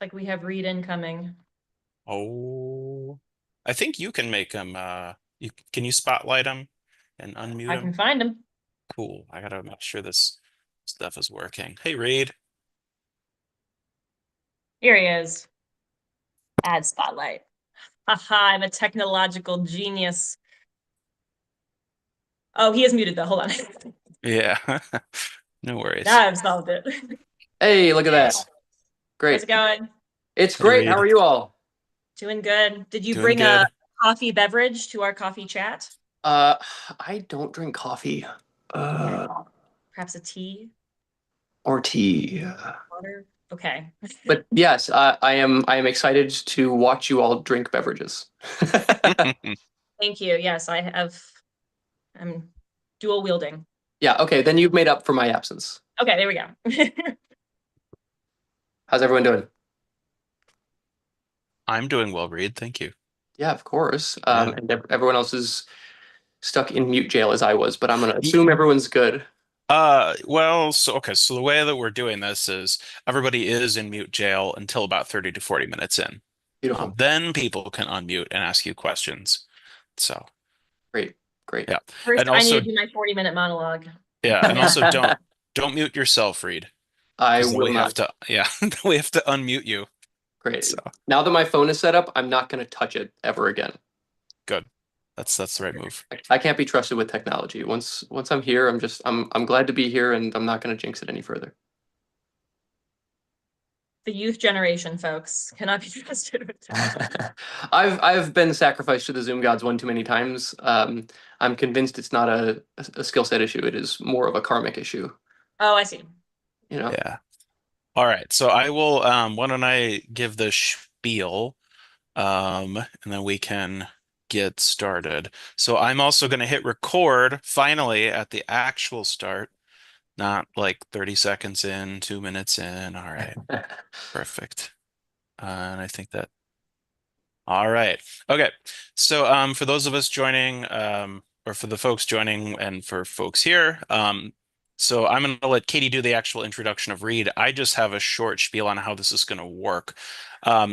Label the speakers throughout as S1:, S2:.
S1: Like we have Reed incoming.
S2: Oh, I think you can make him. Can you spotlight him and unmute
S1: I
S2: him?
S1: can find him.
S2: Cool. I gotta make sure this stuff is working. Hey, Reed.
S1: Here he is. Add spotlight. Haha, I'm a technological genius. Oh, he is muted though. Hold on.
S2: Yeah, no
S1: Now
S2: worries.
S1: I've solved it.
S3: Hey, look at that.
S2: Awesome.
S1: How's
S3: Great.
S1: it going?
S3: It's
S2: Hey,
S3: great. How are
S2: Reed.
S3: you all?
S1: Doing good. Did you
S2: Doing
S1: bring a
S2: good.
S1: coffee beverage to our coffee chat?
S3: Uh, I don't drink coffee.
S1: Okay.
S3: Uh,
S1: Perhaps a tea,
S3: or tea.
S1: water? Okay.
S3: But yes, I am excited to watch you all drink beverages.
S1: Thank you. Yes, I'm dual wielding.
S3: Yeah, okay, then you've made up for my absence.
S1: Okay, there we go.
S3: How's everyone doing?
S2: I'm doing well, Reed. Thank you.
S3: Yeah, of course.
S2: Yeah.
S3: And everyone else is stuck in mute jail as I was, but I'm gonna
S2: Y-
S3: assume everyone's good.
S2: well, so okay, so the way that we're doing this is everybody is in mute jail until about 30 to 40 minutes in.
S3: Beautiful.
S2: Then people can unmute and ask you questions. So,
S3: Great, great.
S2: yeah.
S1: First,
S2: And
S1: I need
S2: also,
S1: to do my 40-minute monologue.
S2: yeah, and also don't mute yourself, Reed,
S3: I
S2: because then
S3: will
S2: we have
S3: not.
S2: to, yeah, we have to unmute you.
S3: Great.
S2: So,
S3: Now that my phone is set up, I'm not gonna touch it ever again.
S2: good. That's the right move.
S3: I can't be trusted with technology. Once I'm here, I'm glad to be here and I'm not gonna jinx it any further.
S1: The youth generation, folks, cannot be trusted with technology.
S3: I've been sacrificed to the Zoom gods one too many times. I'm convinced it's not a skill set issue. It is more of a karmic issue.
S1: Oh, I see.
S3: You know.
S2: Yeah. All right. So I will why don't I give the spiel and then we can get started. So I'm also going to hit record finally at the actual start, not like 30 seconds in, 2 minutes in. All right. Perfect. And I think that all right. Okay. So for those of us joining, or for the folks joining and for folks here, so I'm going to let Katie do the actual introduction of Reed. I just have a short spiel on how this is going to work.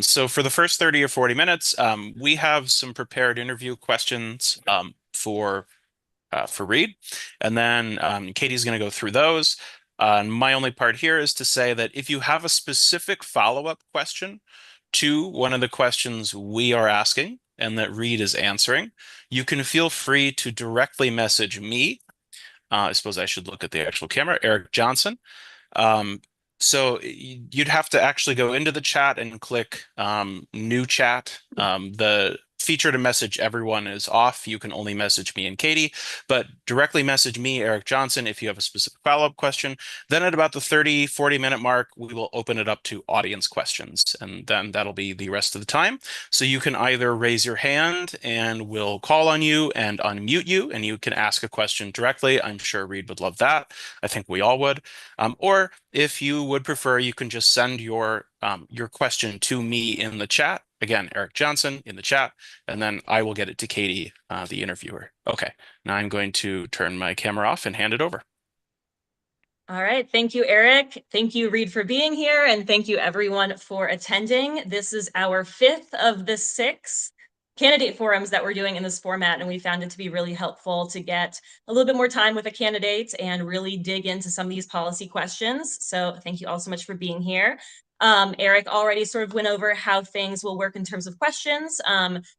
S2: So for the first 30 or 40 minutes, we have some prepared interview questions for Reed, and then Katie's going to go through those. And my only part here is to say that if you have a specific follow-up question to one of the questions we are asking and that Reed is answering, you can feel free to directly message me. I suppose I should look at the actual camera, Eric Johnson. Um, so you'd have to actually go into the chat and click new chat. The feature to message everyone is off. You can only message me and Katie, but directly message me, Eric Johnson, if you have a specific follow-up question. Then at about the 30, 40-minute mark, we will open it up to audience questions, and then that'll be the rest of the time. So you can either raise your hand and we'll call on you and unmute you, and you can ask a question directly. I'm sure Reed would love that. I think we all would. Or if you would prefer, you can just send your question to me in the chat. Again, Eric Johnson in the chat, and then I will get it to Katie, the interviewer. Okay, now I'm going to turn my camera off and hand it over.
S1: All right. Thank you, Eric. Thank you, Reed, for being here. And thank you, everyone, for attending. This is our fifth of the six candidate forums that we're doing in this format. And we found it to be really helpful to get a little bit more time with a candidate and really dig into some of these policy questions. So thank you all so much for being here. Eric already sort of went over how things will work in terms of questions.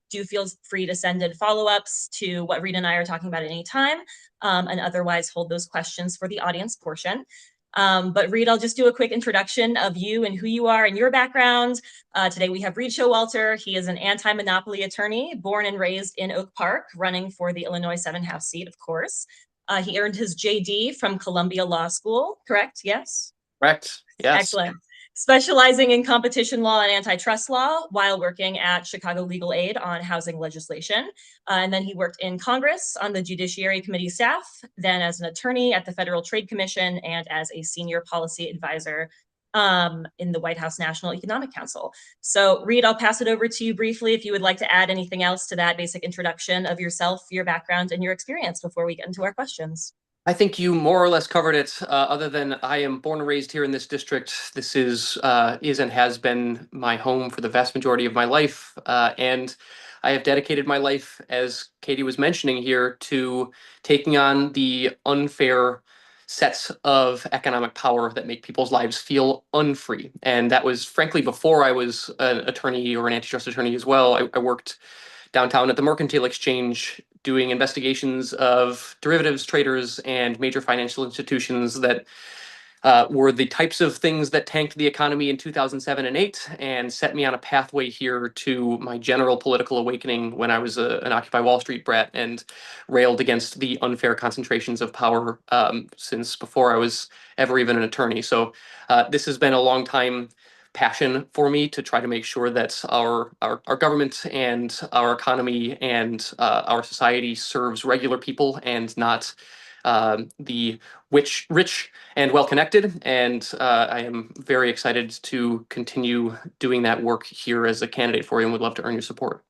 S1: Do feel free to send in follow-ups to what Reed and I are talking about at any time. And otherwise hold those questions for the audience portion. But Reed, I'll just do a quick introduction of you and who you are and your background. Today we have Reed Showalter. He is an anti-monopoly attorney, born and raised in Oak Park, running for the Illinois 7th House seat, of course. He earned his JD from Columbia Law School, correct? Yes?
S3: Correct. Yes.
S1: Excellent. Specializing in competition law and antitrust law while working at Chicago Legal Aid on housing legislation. And then he worked in Congress on the Judiciary Committee staff, then as an attorney at the Federal Trade Commission and as a senior policy advisor in the White House National Economic Council. So Reed, I'll pass it over to you briefly if you would like to add anything else to that basic introduction of yourself, your background, and your experience before we get into our questions.
S3: I think you more or less covered it. Other than I am born and raised here in this district, this is and has been my home for the vast majority of my life, and I have dedicated my life, as Katie was mentioning here, to taking on the unfair sets of economic power that make people's lives feel unfree. And that was frankly before I was an attorney or an antitrust attorney as well. I worked downtown at the Mercantile Exchange doing investigations of derivatives traders and major financial institutions that were the types of things that tanked the economy in 2007 and 8 and set me on a pathway here to my general political awakening when I was an Occupy Wall Street brat and railed against the unfair concentrations of power since before I was ever even an attorney. So this has been a long time passion for me to try to make sure that our government and our economy and our society serves regular people and not the rich and well connected. And I am very excited to continue doing that work here as a candidate for you and would love to earn your support.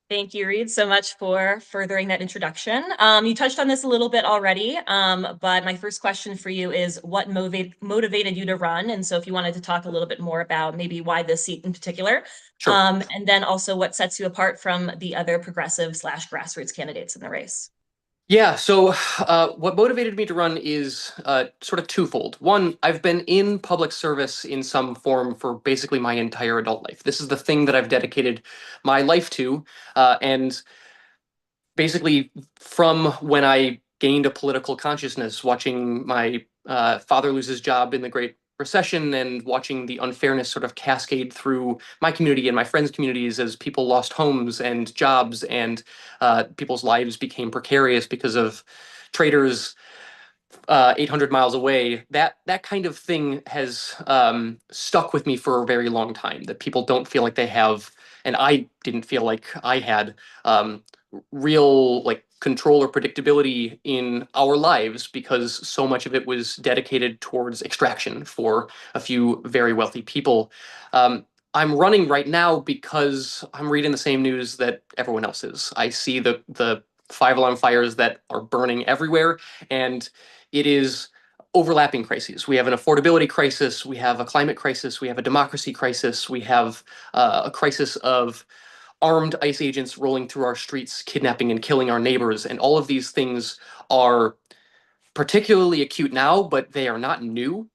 S1: Thank you, Reed, so much for furthering that introduction. You touched on this a little bit already, but my first question for you is what motivated you to run? And so if you wanted to talk a little bit more about maybe why this seat in particular,
S3: Sure.
S1: And then also what sets you apart from the other progressive/grassroots candidates in the race.
S3: Yeah, so what motivated me to run is sort of twofold. One, I've been in public service in some form for basically my entire adult life. This is the thing that I've dedicated my life to. And basically, from when I gained a political consciousness, watching my father lose his job in the Great Recession and watching the unfairness sort of cascade through my community and my friends' communities as people lost homes and jobs and people's lives became precarious because of traders 800 miles away. That kind of thing has stuck with me for a very long time. That people don't feel like they have, and I didn't feel like I had real like control or predictability in our lives because so much of it was dedicated towards extraction for a few very wealthy people. I'm running right now because I'm reading the same news that everyone else is. I see the five-alarm fires that are burning everywhere, and it is overlapping crises. We have an affordability crisis, we have a climate crisis, we have a democracy crisis, we have a crisis of armed ICE agents rolling through our streets, kidnapping and killing our neighbors. And all of these things are particularly acute now, but they are not new.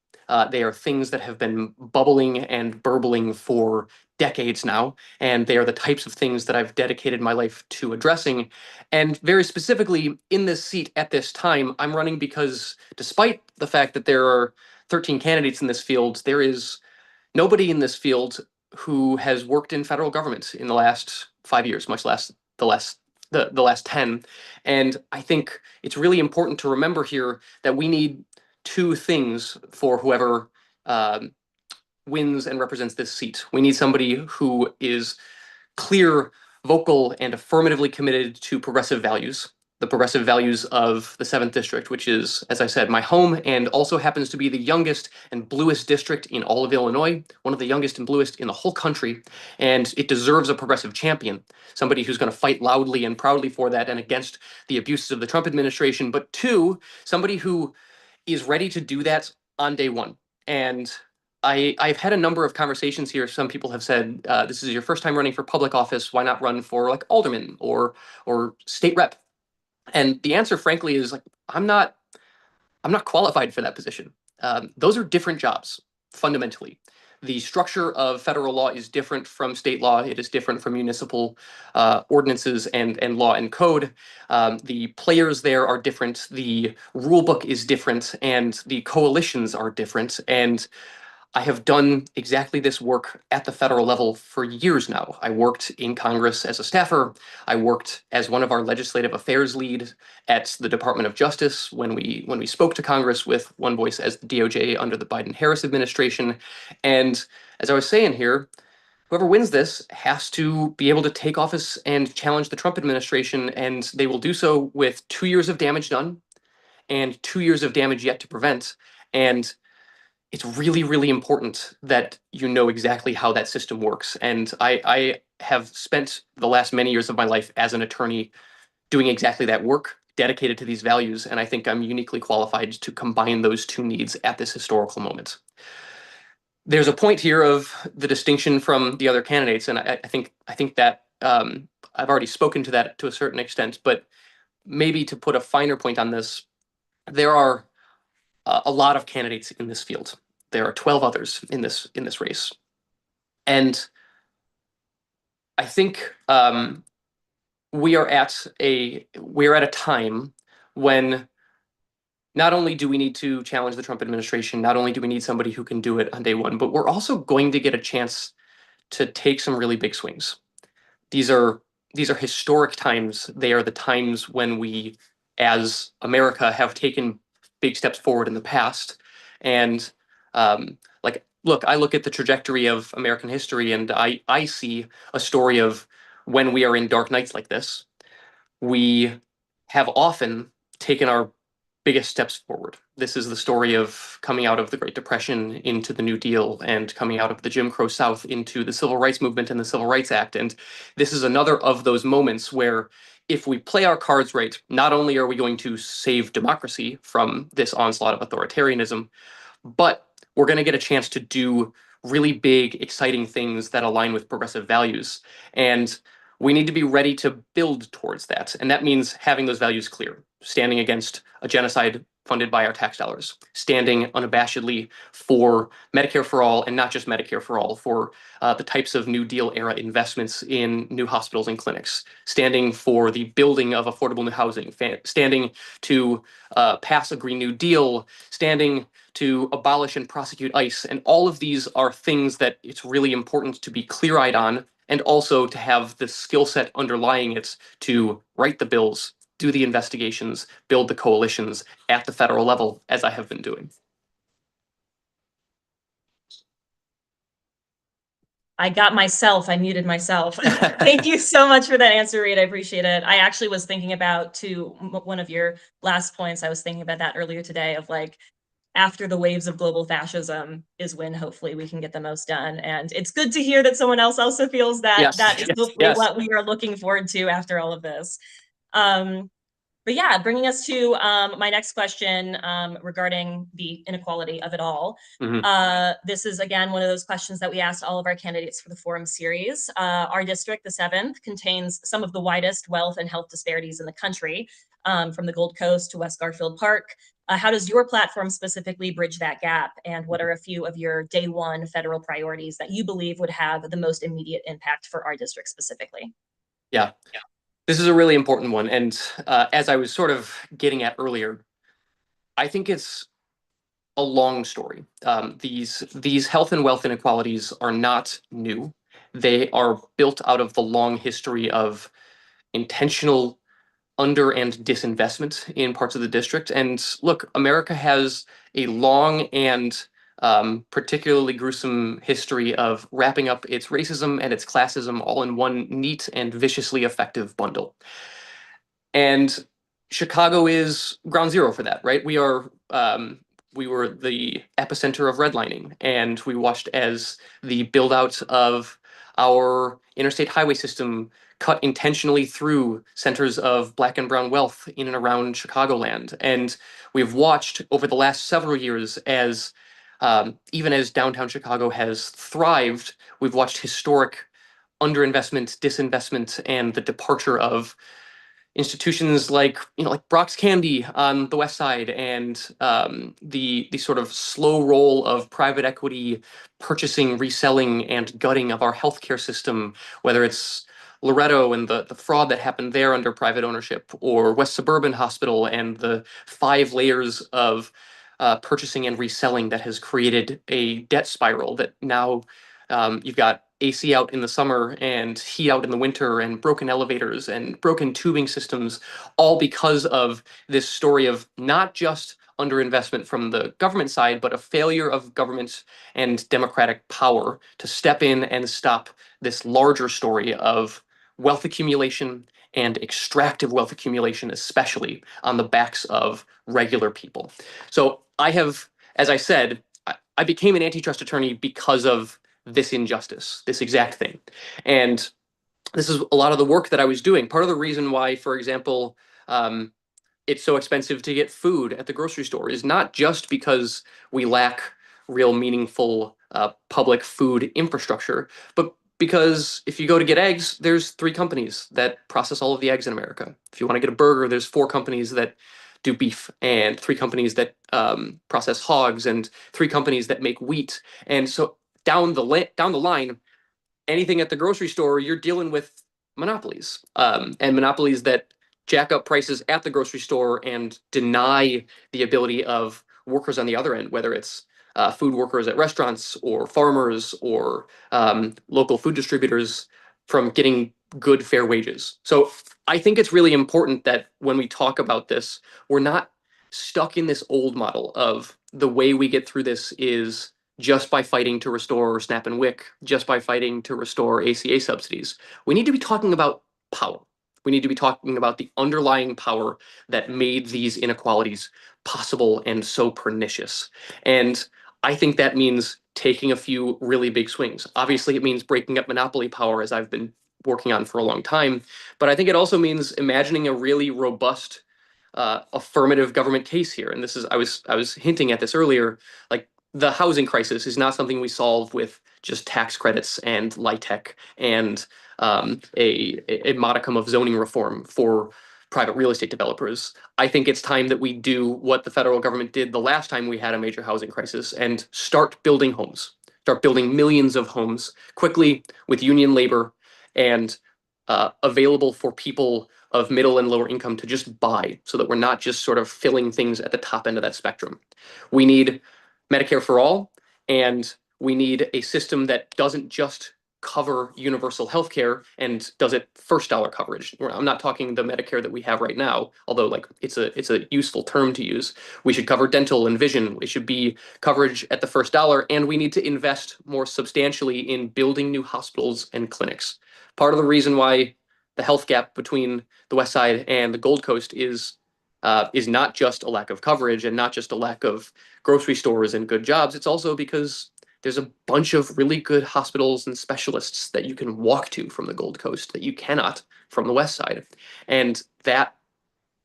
S3: They are things that have been bubbling and burbling for decades now, and they are the types of things that I've dedicated my life to addressing. And very specifically, in this seat at this time, I'm running because despite the fact that there are 13 candidates in this field, there is nobody in this field who has worked in federal government in the last 5 years, much less the last 10. And I think it's really important to remember here that we need two things for whoever wins and represents this seat. We need somebody who is clear, vocal, and affirmatively committed to progressive values, the progressive values of the 7th District, which is, as I said, my home and also happens to be the youngest and bluest district in all of Illinois, one of the youngest and bluest in the whole country. And it deserves a progressive champion, somebody who's going to fight loudly and proudly for that and against the abuses of the Trump administration. But two, somebody who is ready to do that on day one. And I've had a number of conversations here. Some people have said, "This is your first time running for public office. Why not run for like alderman or state rep?" And the answer, frankly, is like I'm not qualified for that position. Those are different jobs fundamentally. The structure of federal law is different from state law. It is different from municipal ordinances and law and code. The players there are different. The rule book is different, and the coalitions are different. And I have done exactly this work at the federal level for years now. I worked in Congress as a staffer. I worked as one of our legislative affairs lead at the Department of Justice when we spoke to Congress with one voice as the DOJ under the Biden-Harris administration. And as I was saying here, whoever wins this has to be able to take office and challenge the Trump administration, and they will do so with 2 years of damage done and 2 years of damage yet to prevent. And it's really, really important that you know exactly how that system works. And I have spent the last many years of my life as an attorney doing exactly that work, dedicated to these values, and I think I'm uniquely qualified to combine those two needs at this historical moment. There's a point here of the distinction from the other candidates, and I think that I've already spoken to that to a certain extent, but maybe to put a finer point on this, there are a lot of candidates in this field. There are 12 others in this race, and I think we're at a time when not only do we need to challenge the Trump administration, not only do we need somebody who can do it on day one, but we're also going to get a chance to take some really big swings. These are historic times. They are the times when we, as America, have taken big steps forward in the past. And look, I look at the trajectory of American history, and I see a story of when we are in dark nights like this, we have often taken our biggest steps forward. This is the story of coming out of the Great Depression into the New Deal, and coming out of the Jim Crow South into the Civil Rights Movement and the Civil Rights Act. And this is another of those moments where, if we play our cards right, not only are we going to save democracy from this onslaught of authoritarianism, but we're going to get a chance to do really big, exciting things that align with progressive values. And we need to be ready to build towards that. And that means having those values clear, standing against a genocide funded by our tax dollars, standing unabashedly for Medicare for all, and not just Medicare for all, for the types of New Deal era investments in new hospitals and clinics, standing for the building of affordable new housing, standing to pass a Green New Deal, standing to abolish and prosecute ICE. And all of these are things that it's really important to be clear-eyed on, and also to have the skill set underlying it to write the bills, do the investigations, build the coalitions at the federal level, as I have been doing.
S1: I muted myself. Thank you so much for that answer, Reed. I appreciate it. I actually was thinking about, one of your last points, I was thinking about that earlier today, of like, after the waves of global fascism is when hopefully we can get the most done. And it's good to hear that someone else also feels that
S3: Yes,
S1: that is
S3: yes,
S1: hopefully
S3: yes.
S1: what we are looking forward to after all of this. But yeah, bringing us to my next question regarding the inequality of it all. This is, again, one of those questions that we asked all of our candidates for the forum series. Our district, the 7th, contains some of the widest wealth and health disparities in the country, from the Gold Coast to West Garfield Park. How does your platform specifically bridge that gap? And what are a few of your day one federal priorities that you believe would have the most immediate impact for our district specifically?
S3: Yeah. This is a really important one. And as I was sort of getting at earlier, I think it's a long story. These health and wealth inequalities are not new. They are built out of the long history of intentional under and disinvestment in parts of the district. And look, America has a long and particularly gruesome history of wrapping up its racism and its classism all in one neat and viciously effective bundle. And Chicago is ground zero for that, right? We were the epicenter of redlining, and we watched as the build out of our interstate highway system cut intentionally through centers of Black and brown wealth in and around Chicagoland. And we've watched over the last several years as even as downtown Chicago has thrived, we've watched historic underinvestment, disinvestment, and the departure of institutions like Brock's Candy on the west side, and the sort of slow roll of private equity purchasing, reselling, and gutting of our healthcare system, whether it's Loretto and the fraud that happened there under private ownership, or West Suburban Hospital and the 5 layers of purchasing and reselling that has created a debt spiral that now you've got AC out in the summer and heat out in the winter, and broken elevators and broken tubing systems, all because of this story of not just underinvestment from the government side, but a failure of government and democratic power to step in and stop this larger story of wealth accumulation, and extractive wealth accumulation, especially on the backs of regular people. So I have, as I said, I became an antitrust attorney because of this injustice, this exact thing. And this is a lot of the work that I was doing. Part of the reason why, for example, it's so expensive to get food at the grocery store is not just because we lack real meaningful public food infrastructure, but because if you go to get eggs, there's 3 companies that process all of the eggs in America. If you want to get a burger, there's 4 companies that do beef, and 3 companies that process hogs, and 3 companies that make wheat. And so down the line, anything at the grocery store, you're dealing with monopolies, and monopolies that jack up prices at the grocery store and deny the ability of workers on the other end, whether it's food workers at restaurants or farmers or local food distributors, from getting good, fair wages. So I think it's really important that when we talk about this, we're not stuck in this old model of the way we get through this is just by fighting to restore SNAP and WIC, just by fighting to restore ACA subsidies. We need to be talking about power. We need to be talking about the underlying power that made these inequalities possible and so pernicious. And I think that means taking a few really big swings. Obviously, it means breaking up monopoly power, as I've been working on for a long time. But I think it also means imagining a really robust affirmative government case here. And this is I was hinting at this earlier. Like, the housing crisis is not something we solve with just tax credits and LIHTC and a modicum of zoning reform for private real estate developers. I think it's time that we do what the federal government did the last time we had a major housing crisis and start building homes, start building millions of homes quickly with union labor and available for people of middle and lower income to just buy, so that we're not just sort of filling things at the top end of that spectrum. We need Medicare for all, and we need a system that doesn't just cover universal health care and does it first dollar coverage. I'm not talking the Medicare that we have right now, although like it's a useful term to use. We should cover dental and vision. It should be coverage at the first dollar, and we need to invest more substantially in building new hospitals and clinics. Part of the reason why the health gap between the West Side and the Gold Coast is not just a lack of coverage and not just a lack of grocery stores and good jobs. It's also because there's a bunch of really good hospitals and specialists that you can walk to from the Gold Coast that you cannot from the West Side. And that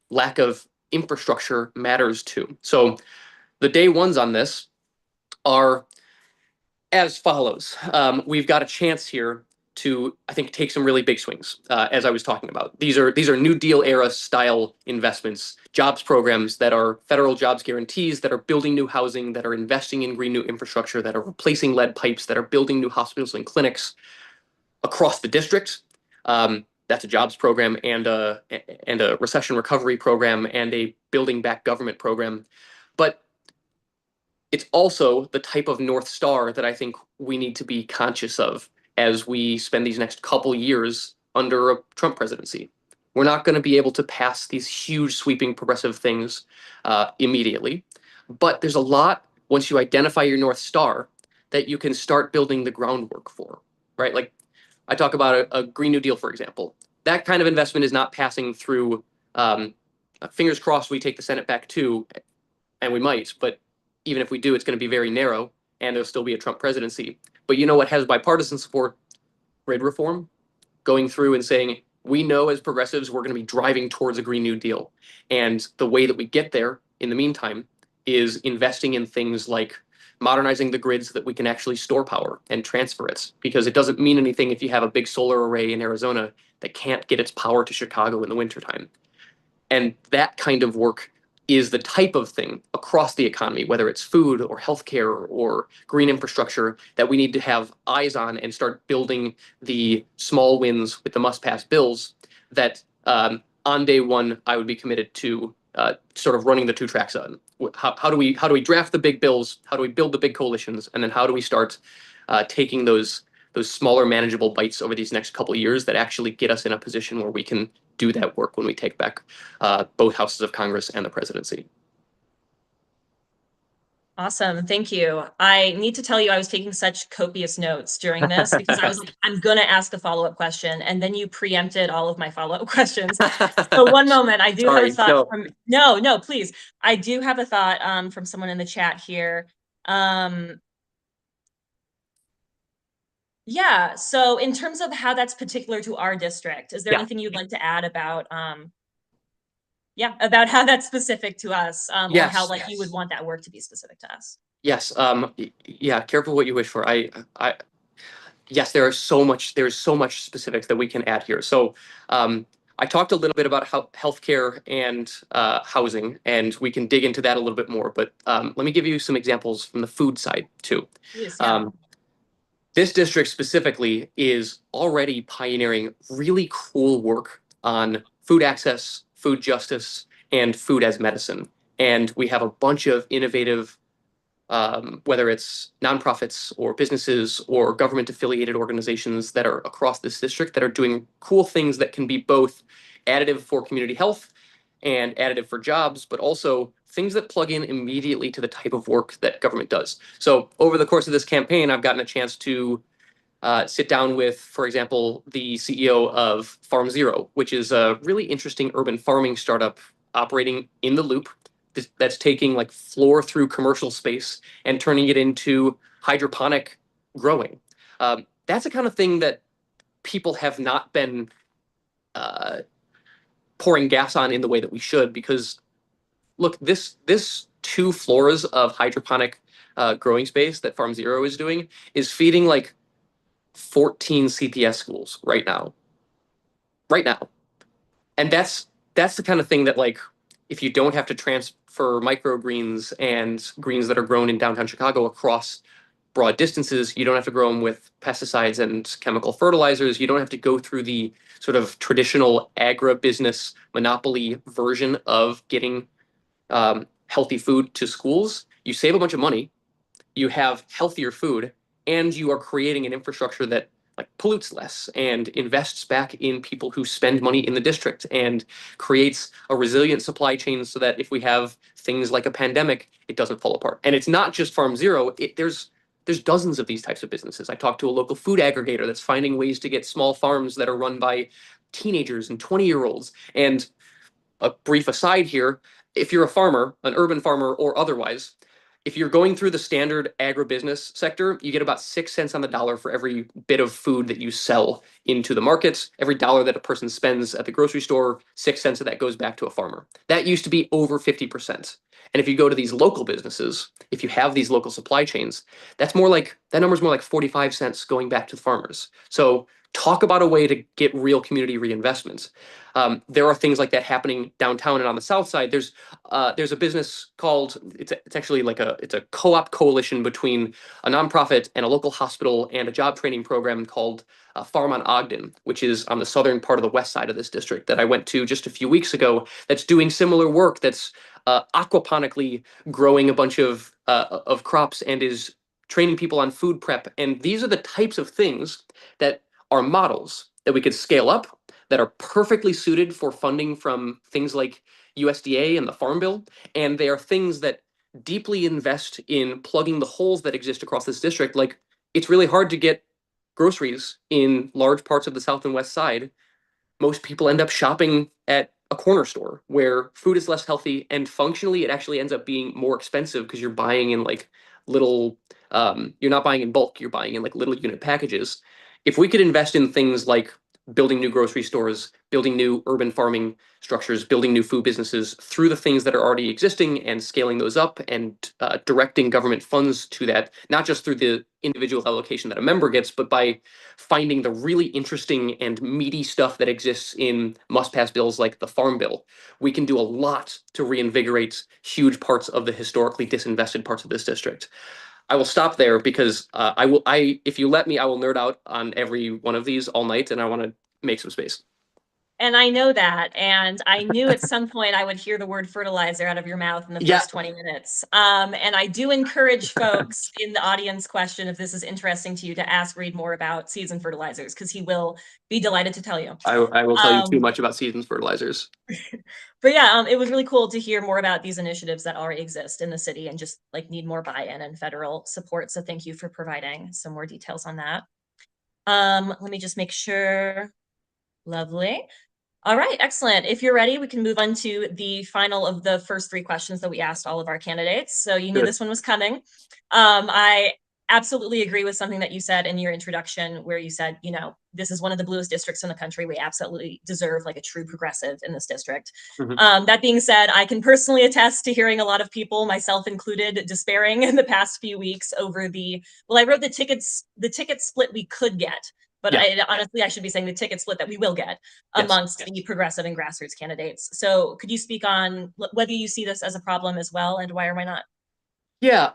S3: lack of infrastructure matters too. So the day ones on this are as follows. We've got a chance here to, I think, take some really big swings, as I was talking about. These are New Deal era style investments, jobs programs that are federal jobs guarantees, that are building new housing, that are investing in green new infrastructure, that are replacing lead pipes, that are building new hospitals and clinics across the district. That's a jobs program and a recession recovery program and a building back government program. But it's also the type of North Star that I think we need to be conscious of as we spend these next couple years under a Trump presidency. We're not going to be able to pass these huge, sweeping, progressive things immediately. But there's a lot, once you identify your North Star, that you can start building the groundwork for, right? Like, I talk about a Green New Deal, for example. That kind of investment is not passing through, fingers crossed we take the Senate back too, and we might, but even if we do, it's going to be very narrow, and there'll still be a Trump presidency. But you know what has bipartisan support? Grid reform, going through and saying, we know as progressives we're going to be driving towards a Green New Deal. And the way that we get there in the meantime is investing in things like modernizing the grid so that we can actually store power and transfer it. Because it doesn't mean anything if you have a big solar array in Arizona that can't get its power to Chicago in the wintertime. And that kind of work is the type of thing across the economy, whether it's food or healthcare or green infrastructure, that we need to have eyes on and start building the small wins with the must-pass bills that on day one, I would be committed to sort of running the 2 tracks on. How do we draft the big bills? How do we build the big coalitions? And then how do we start taking those smaller manageable bites over these next couple of years that actually get us in a position where we can do that work when we take back both houses of Congress and the presidency.
S1: Awesome. Thank you. I need to tell you, I was taking such copious notes during this because I was like, I'm going to ask a follow-up question. And then you preempted all of my follow-up questions. So one moment, I do have a thought from, no, please. I do have a thought from someone in the chat here. Yeah. So in terms of how that's particular to our district, is there anything you'd like to add about, about how that's specific to us, or
S3: Yes.
S1: how like you would want that work to be specific to us.
S3: Yes. Yeah. Careful what you wish for. Yes, there's so much specifics that we can add here. So, I talked a little bit about how healthcare and housing, and we can dig into that a little bit more. But let me give you some examples from the food side too.
S1: Yes, yeah.
S3: This district specifically is already pioneering really cool work on food access, food justice, and food as medicine. And we have a bunch of innovative, whether it's nonprofits or businesses or government affiliated organizations that are across this district that are doing cool things that can be both additive for community health and additive for jobs, but also things that plug in immediately to the type of work that government does. So over the course of this campaign, I've gotten a chance to sit down with, for example, the CEO of Farm Zero, which is a really interesting urban farming startup operating in the loop that's taking like floor through commercial space and turning it into hydroponic growing. That's the kind of thing that people have not been pouring gas on in the way that we should, because look, this 2 floors of hydroponic growing space that Farm Zero is doing is feeding like 14 CPS schools right now. Right now. And that's the kind of thing that, like, if you don't have to transfer microgreens and greens that are grown in downtown Chicago across broad distances, you don't have to grow them with pesticides and chemical fertilizers. You don't have to go through the sort of traditional agribusiness monopoly version of getting healthy food to schools. You save a bunch of money, you have healthier food, and you are creating an infrastructure that like pollutes less and invests back in people who spend money in the district and creates a resilient supply chain so that if we have things like a pandemic, it doesn't fall apart. And it's not just Farm Zero. There's dozens of these types of businesses. I talked to a local food aggregator that's finding ways to get small farms that are run by teenagers and 20-year-olds. And a brief aside here, if you're a farmer, an urban farmer or otherwise, if you're going through the standard agribusiness sector, you get about 6 cents on the dollar for every bit of food that you sell into the markets. Every dollar that a person spends at the grocery store, 6 cents of that goes back to a farmer. That used to be over 50%. And if you go to these local businesses, if you have these local supply chains, that number's more like 45 cents going back to the farmers. So talk about a way to get real community reinvestments. There are things like that happening downtown and on the south side. There's a business called, it's actually like it's a co-op coalition between a nonprofit and a local hospital and a job training program called Farm on Ogden, which is on the southern part of the west side of this district that I went to just a few weeks ago. That's doing similar work. That's aquaponically growing a bunch of crops and is training people on food prep. And these are the types of things that are models that we could scale up, that are perfectly suited for funding from things like USDA and the Farm Bill. And they are things that deeply invest in plugging the holes that exist across this district. Like, it's really hard to get groceries in large parts of the south and west side. Most people end up shopping at a corner store where food is less healthy, and functionally it actually ends up being more expensive because you're buying in like little you're not buying in bulk, you're buying in like little unit packages. If we could invest in things like building new grocery stores, building new urban farming structures, building new food businesses through the things that are already existing and scaling those up and directing government funds to that, not just through the individual allocation that a member gets, but by finding the really interesting and meaty stuff that exists in must-pass bills like the Farm Bill. We can do a lot to reinvigorate huge parts of the historically disinvested parts of this district. I will stop there because if you let me, I will nerd out on every one of these all night, and I want to make some space.
S1: And I know that, and I knew at some point I would hear the word fertilizer out of your mouth in the first 20 minutes. And I do encourage folks in the audience question, if this is interesting to you, to ask Reed more about seeds and fertilizers, because he will be delighted to tell you.
S3: I will tell you too much about seeds and fertilizers.
S1: But yeah, it was really cool to hear more about these initiatives that already exist in the city and just like need more buy-in and federal support. So thank you for providing some more details on that. Let me just make sure. Lovely. All right, excellent. If you're ready, we can move on to the final of the first 3 questions that we asked all of our candidates. So you knew this one was coming. I absolutely agree with something that you said in your introduction, where you said, this is one of the bluest districts in the country. We absolutely deserve like a true progressive in this district. That being said, I can personally attest to hearing a lot of people, myself included, despairing in the past few weeks over I wrote the ticket split we could get, but honestly, I should be saying the ticket split that we will get amongst the progressive and grassroots candidates. So could you speak on whether you see this as a problem as well, and why or why not?
S3: Yeah.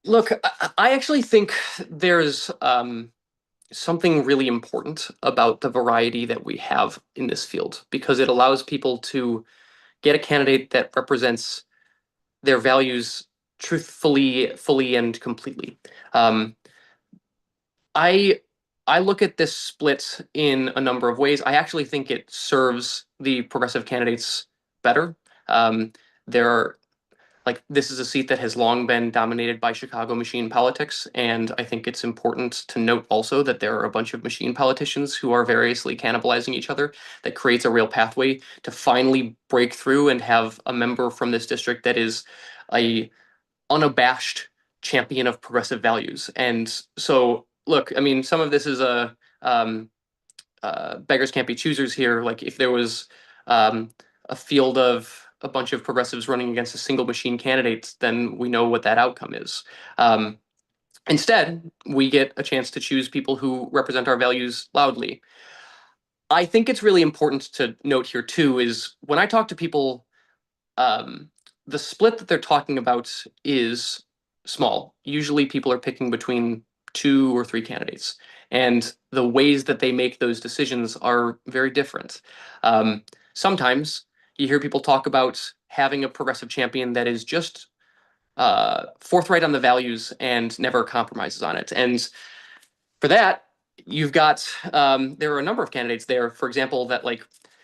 S3: Look, I actually think there's something really important about the variety that we have in this field, because it allows people to get a candidate that represents their values truthfully, fully, and completely. I look at this split in a number of ways. I actually think it serves the progressive candidates better. There are this is a seat that has long been dominated by Chicago machine politics, and I think it's important to note also that there are a bunch of machine politicians who are variously cannibalizing each other. That creates a real pathway to finally break through and have a member from this district that is a unabashed champion of progressive values. And so, look, I mean, some of this is beggars can't be choosers here. Like if there was a field of a bunch of progressives running against a single machine candidate, then we know what that outcome is. Instead, we get a chance to choose people who represent our values loudly. I think it's really important to note here too is when I talk to people, the split that they're talking about is small. Usually people are picking between 2 or 3 candidates, and the ways that they make those decisions are very different. Sometimes you hear people talk about having a progressive champion that is just forthright on the values and never compromises on it. And for that, you've got there are a number of candidates there, for example, that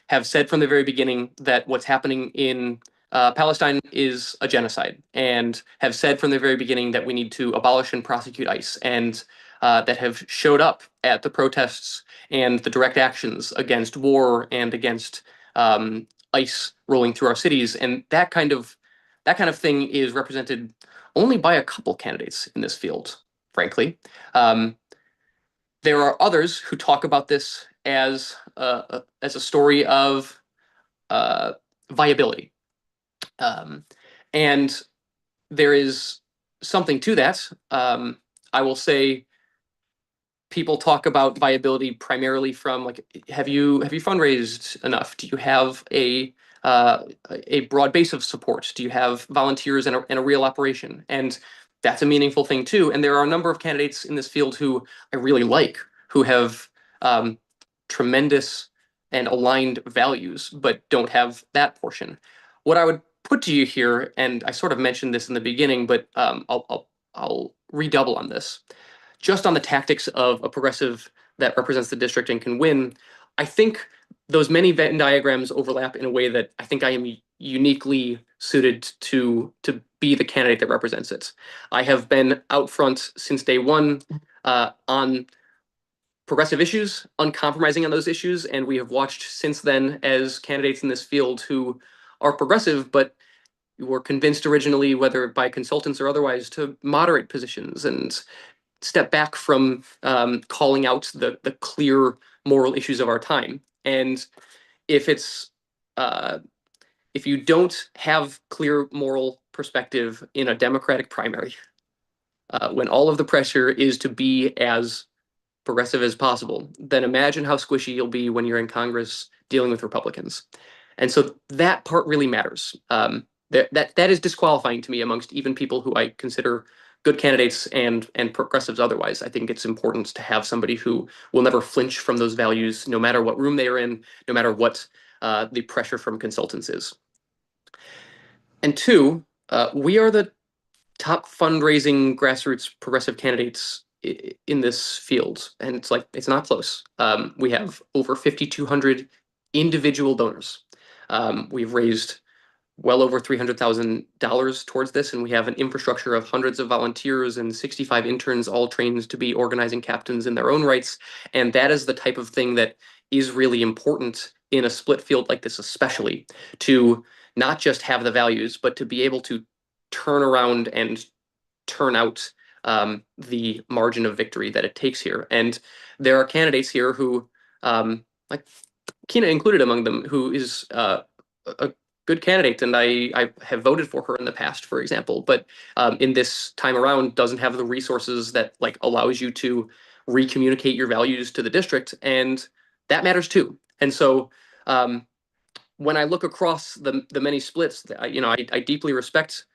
S3: have said from the very beginning that what's happening in Palestine is a genocide, and have said from the very beginning that we need to abolish and prosecute ICE, and that have showed up at the protests and the direct actions against war and against ICE rolling through our cities. And that kind of thing is represented only by a couple candidates in this field, frankly. There are others who talk about this as a story of viability. And there is something to that. I will say people talk about viability primarily from have you fundraised enough? Do you have a broad base of support? Do you have volunteers and a real operation? And that's a meaningful thing too. And there are a number of candidates in this field who I really like, who have tremendous and aligned values, but don't have that portion. What I would put to you here, and I sort of mentioned this in the beginning, but I'll redouble on this. Just on the tactics of a progressive that represents the district and can win, I think those many Venn diagrams overlap in a way that I think I am uniquely suited to be the candidate that represents it. I have been out front since day one on progressive issues, uncompromising on those issues, and we have watched since then as candidates in this field who are progressive, but were convinced originally, whether by consultants or otherwise, to moderate positions and step back from calling out the clear moral issues of our time. And if it's if you don't have clear moral perspective in a Democratic primary, when all of the pressure is to be as progressive as possible, then imagine how squishy you'll be when you're in Congress dealing with Republicans. And so that part really matters. That is disqualifying to me amongst even people who I consider good candidates and progressives otherwise. I think it's important to have somebody who will never flinch from those values, no matter what room they are in, no matter what the pressure from consultants is. And 2, we are the top fundraising grassroots progressive candidates in this field, and it's not close. We have over 5,200 individual donors. We've raised well over $300,000 towards this, and we have an infrastructure of hundreds of volunteers and 65 interns, all trained to be organizing captains in their own rights. And that is the type of thing that is really important in a split field like this, especially to not just have the values, but to be able to turn around and turn out the margin of victory that it takes here. And there are candidates here who, like Kina included among them, who is a good candidate, and I have voted for her in the past, for example, but in this time around doesn't have the resources that like allows you to recommunicate your values to the district, and that matters too. And so when I look across the many splits, I deeply respect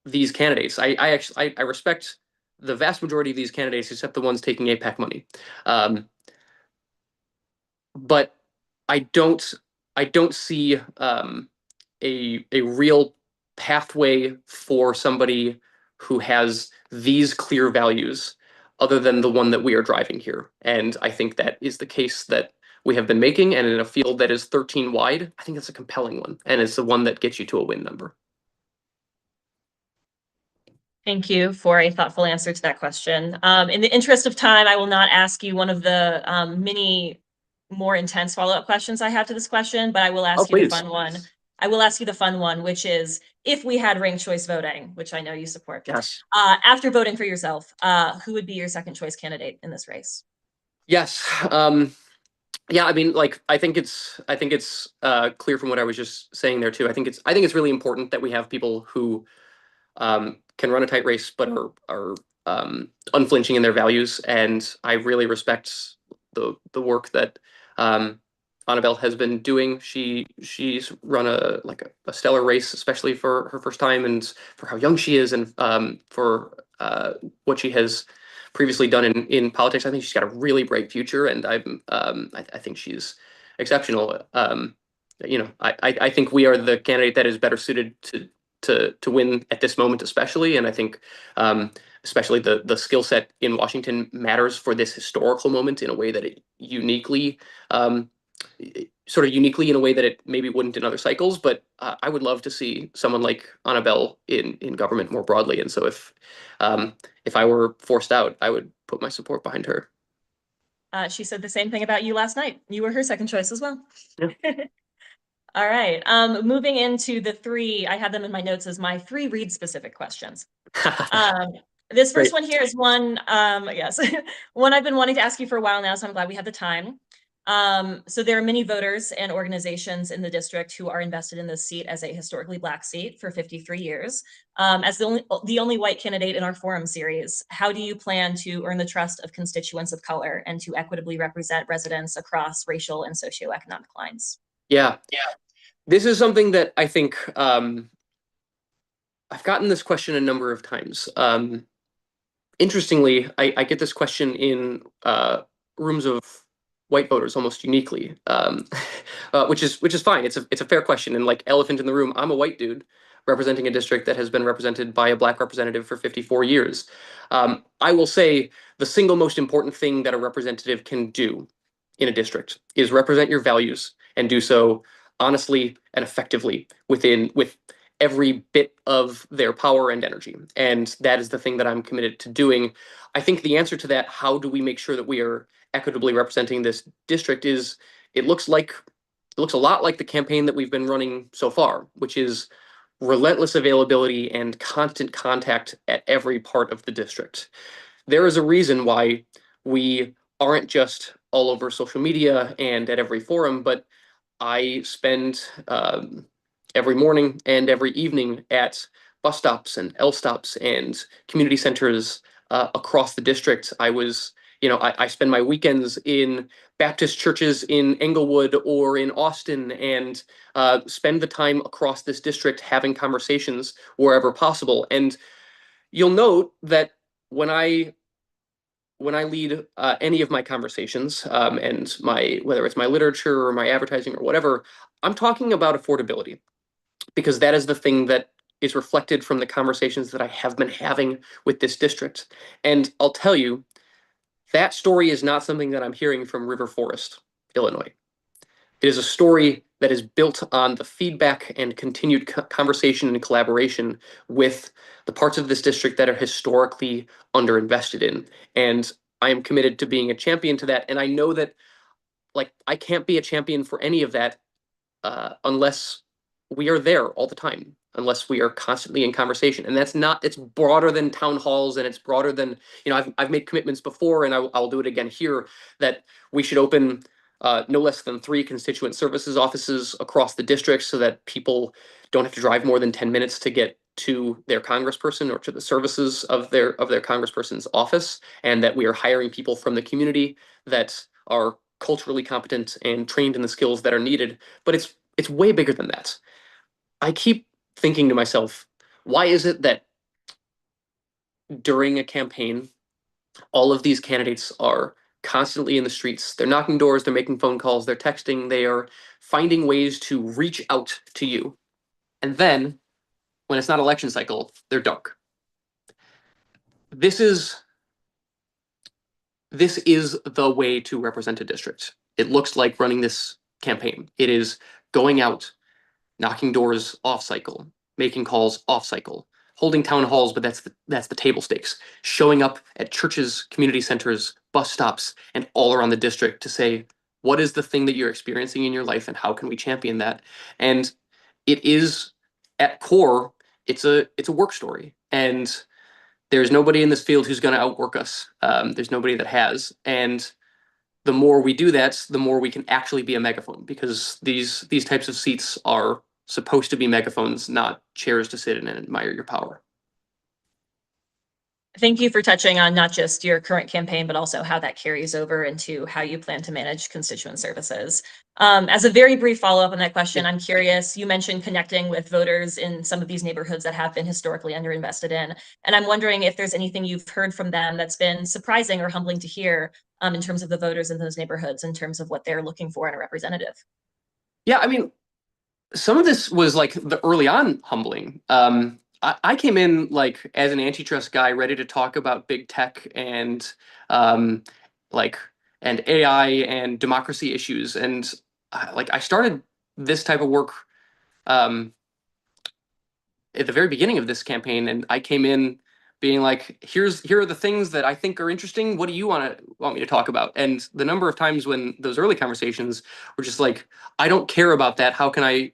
S3: these candidates. I respect the vast majority of these candidates, except the ones taking APAC money. But I don't see a real pathway for somebody who has these clear values other than the one that we are driving here. And I think that is the case that we have been making. And in a field that is 13 wide, I think that's a compelling one. And it's the one that gets you to a win number.
S1: Thank you for a thoughtful answer to that question. In the interest of time, I will not ask you one of the many more intense follow-up questions I have to this question, but I will ask you the fun one. I will ask you the fun one, which is if we had ranked choice voting, which I know you support.
S3: Yes.
S1: After voting for yourself, who would be your second choice candidate in this race?
S3: Yes. Yeah, I mean, like, I think it's clear from what I was just saying there too. I think it's really important that we have people who can run a tight race but are unflinching in their values, and I really respect the work that Annabelle has been doing. She's run a stellar race, especially for her first time and for how young she is, and for what she has previously done in politics. I think she's got a really bright future, and I think she's exceptional. I think we are the candidate that is better suited to win at this moment, especially. And I think especially the skill set in Washington matters for this historical moment in a way that it uniquely in a way that it maybe wouldn't in other cycles. But I would love to see someone like Annabelle in government more broadly. And so if I were forced out, I would put my support behind her.
S1: She said the same thing about you last night. You were her second choice as well.
S3: Yeah.
S1: All right. Moving into the three, I have them in my notes as my three Reed specific questions. This first one here is one, yes, one I've been wanting to ask you for a while now, so I'm glad we have the time. So there are many voters and organizations in the district who are invested in this seat as a historically Black seat for 53 years. As the only white candidate in our forum series, how do you plan to earn the trust of constituents of color and to equitably represent residents across racial and socioeconomic lines?
S3: Yeah. This is something that I think I've gotten this question a number of times. Interestingly, I get this question in rooms of white voters almost uniquely, which is fine. It's a fair question. And like elephant in the room, I'm a white dude representing a district that has been represented by a Black representative for 54 years. I will say the single most important thing that a representative can do in a district is represent your values and do so honestly and effectively with every bit of their power and energy. And that is the thing that I'm committed to doing. I think the answer to that, how do we make sure that we are equitably representing this district, is it looks a lot like the campaign that we've been running so far, which is relentless availability and constant contact at every part of the district. There is a reason why we aren't just all over social media and at every forum, but I spend every morning and every evening at bus stops and L stops and community centers across the district. I spend my weekends in Baptist churches in Englewood or in Austin, and spend the time across this district having conversations wherever possible. And you'll note that when I lead any of my conversations, and whether it's my literature or my advertising or whatever, I'm talking about affordability, because that is the thing that is reflected from the conversations that I have been having with this district. And I'll tell you, that story is not something that I'm hearing from River Forest, Illinois. It is a story that is built on the feedback and continued conversation and collaboration with the parts of this district that are historically underinvested in. And I am committed to being a champion to that. And I know that, like, I can't be a champion for any of that unless we are there all the time. unless we are constantly in conversation. And that's not, it's broader than town halls, and it's broader than, I've made commitments before, and I'll do it again here, that we should open no less than 3 constituent services offices across the district so that people don't have to drive more than 10 minutes to get to their congressperson or to the services of their congressperson's office, and that we are hiring people from the community that are culturally competent and trained in the skills that are needed. But it's way bigger than that. I keep thinking to myself, why is it that during a campaign, all of these candidates are constantly in the streets? They're knocking doors, they're making phone calls, they're texting, they are finding ways to reach out to you. And then, when it's not election cycle, they're dark. This is the way to represent a district. It looks like running this campaign. It is going out, knocking doors off cycle, making calls off cycle, holding town halls, but that's the table stakes. Showing up at churches, community centers, bus stops, and all around the district to say, what is the thing that you're experiencing in your life, and how can we champion that? And it is, at core, it's a work story. And there's nobody in this field who's going to outwork us. There's nobody that has. And the more we do that, the more we can actually be a megaphone, because these types of seats are supposed to be megaphones, not chairs to sit in and admire your power.
S1: Thank you for touching on not just your current campaign, but also how that carries over into how you plan to manage constituent services. As a very brief follow-up on that question, I'm curious, you mentioned connecting with voters in some of these neighborhoods that have been historically underinvested in. And I'm wondering if there's anything you've heard from them that's been surprising or humbling to hear in terms of the voters in those neighborhoods, in terms of what they're looking for in a representative.
S3: Yeah, I mean, some of this was like the early on humbling. I came in like as an antitrust guy, ready to talk about big tech and like and AI and democracy issues, and I started this type of work um, at the very beginning of this campaign, and I came in being like, here are the things that I think are interesting. What do you want me to talk about? And the number of times when those early conversations were just like, I don't care about that. How can I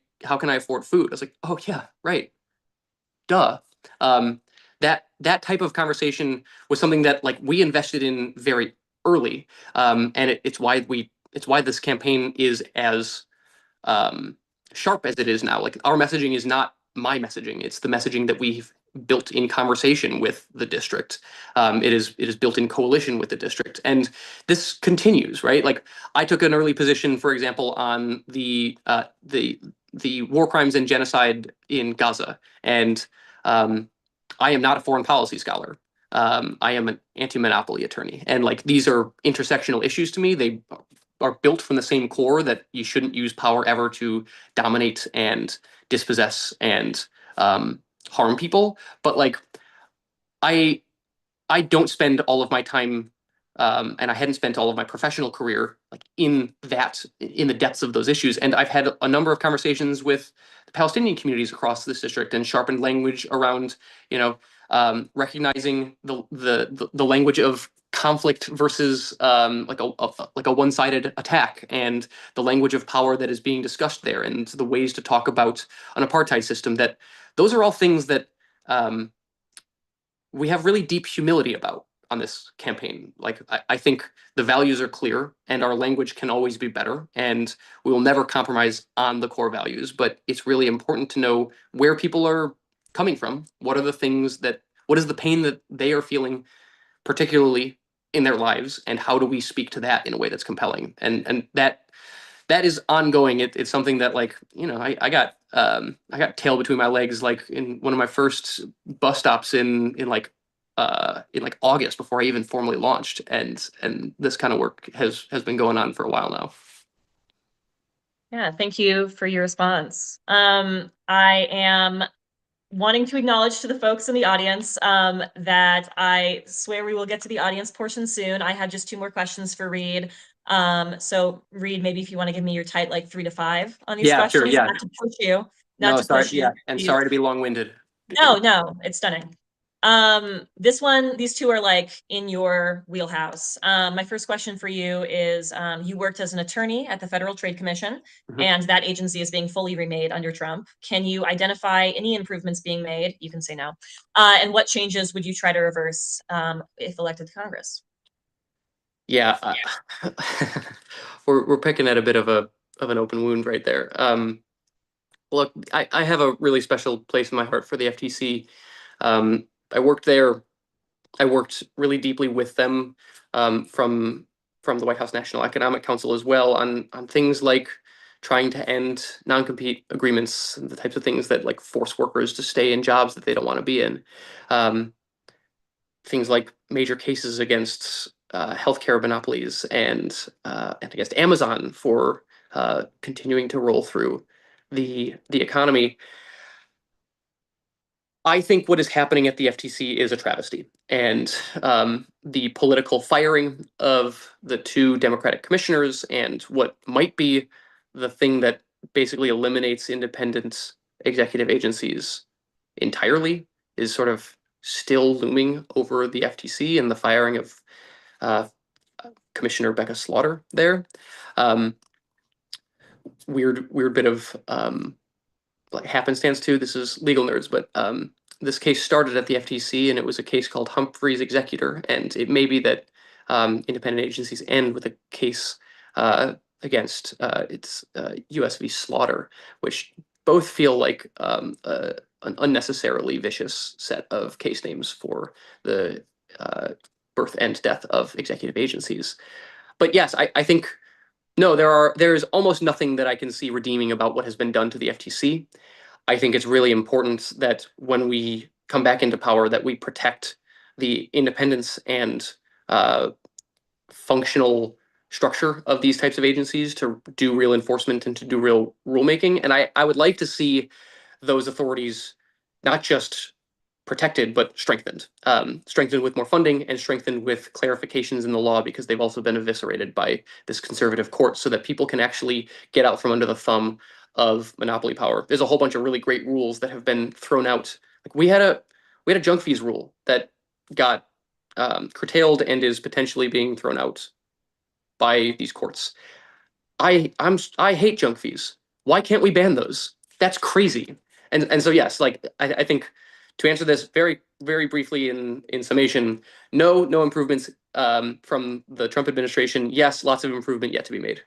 S3: afford food? I was like, oh yeah, right. Duh. That type of conversation was something that like we invested in very early. And it's why this campaign is as sharp as it is now. Like, our messaging is not my messaging; it's the messaging that we've built in conversation with the district. It is built in coalition with the district, and this continues. Right, like I took an early position, for example, on the war crimes and genocide in Gaza, and I am not a foreign policy scholar. I am an anti-monopoly attorney, and like these are intersectional issues to me. They are built from the same core that you shouldn't use power ever to dominate and dispossess and harm people. But like, I I don't spend all of my time, and I hadn't spent all of my professional career like in the depths of those issues. And I've had a number of conversations with the Palestinian communities across this district and sharpened language around, recognizing the language of conflict versus like a one-sided attack, and the language of power that is being discussed there, and the ways to talk about an apartheid system. That those are all things that we have really deep humility about on this campaign. Like, I think the values are clear, and our language can always be better, and we will never compromise on the core values. But it's really important to know where people are coming from. What is the pain that they are feeling, particularly in their lives, and how do we speak to that in a way that's compelling? And that is ongoing. It's something that, like, I got tail between my legs, like in one of my first bus stops in August, before I even formally launched, and this kind of work has been going on for a while now.
S1: Yeah, thank you for your response. I am wanting to acknowledge to the folks in the audience that I swear we will get to the audience portion soon. I had just 2 more questions for Reed. So Reed, maybe if you want to give me your tight, like 3 to 5 on these questions,
S3: Sure,
S1: not to push you,
S3: no,
S1: not to
S3: sorry,
S1: push you.
S3: and sorry to be long-winded.
S1: No, it's stunning. These two are like in your wheelhouse. My first question for you is, you worked as an attorney at the Federal Trade Commission, and that agency is being fully remade under Trump. Can you identify any improvements being made? You can say no. And what changes would you try to reverse if elected to Congress?
S3: Yeah, we're picking at a bit of an open wound right there. Look, I have a really special place in my heart for the FTC. I worked there. I worked really deeply with them from the White House National Economic Council as well on things like trying to end non-compete agreements, the types of things that like force workers to stay in jobs that they don't want to be in. Um, Things like major cases against healthcare monopolies and against Amazon for continuing to roll through the economy. I think what is happening at the FTC is a travesty, and the political firing of the two Democratic commissioners and what might be the thing that basically eliminates independent executive agencies entirely is sort of still looming over the FTC and the firing of uh, Commissioner Becca Slaughter there. Um, weird bit of like happenstance too. This is legal nerds, but this case started at the FTC, and it was a case called Humphrey's Executor, and it may be that independent agencies end with a case against its US v. Slaughter, which both feel like an unnecessarily vicious set of case names for the birth and death of executive agencies. But yes, I think no, there's almost nothing that I can see redeeming about what has been done to the FTC. I think it's really important that when we come back into power, that we protect the independence and uh, functional structure of these types of agencies to do real enforcement and to do real rulemaking. And I would like to see those authorities not just protected, but strengthened. Strengthened with more funding and strengthened with clarifications in the law, because they've also been eviscerated by this conservative court, so that people can actually get out from under the thumb of monopoly power. There's a whole bunch of really great rules that have been thrown out. Like we had a junk fees rule that got curtailed and is potentially being thrown out by these courts. I hate junk fees. Why can't we ban those? That's crazy. And so yes, like I think to answer this very briefly in summation, no improvements from the Trump administration. Yes, lots of improvement yet to be made.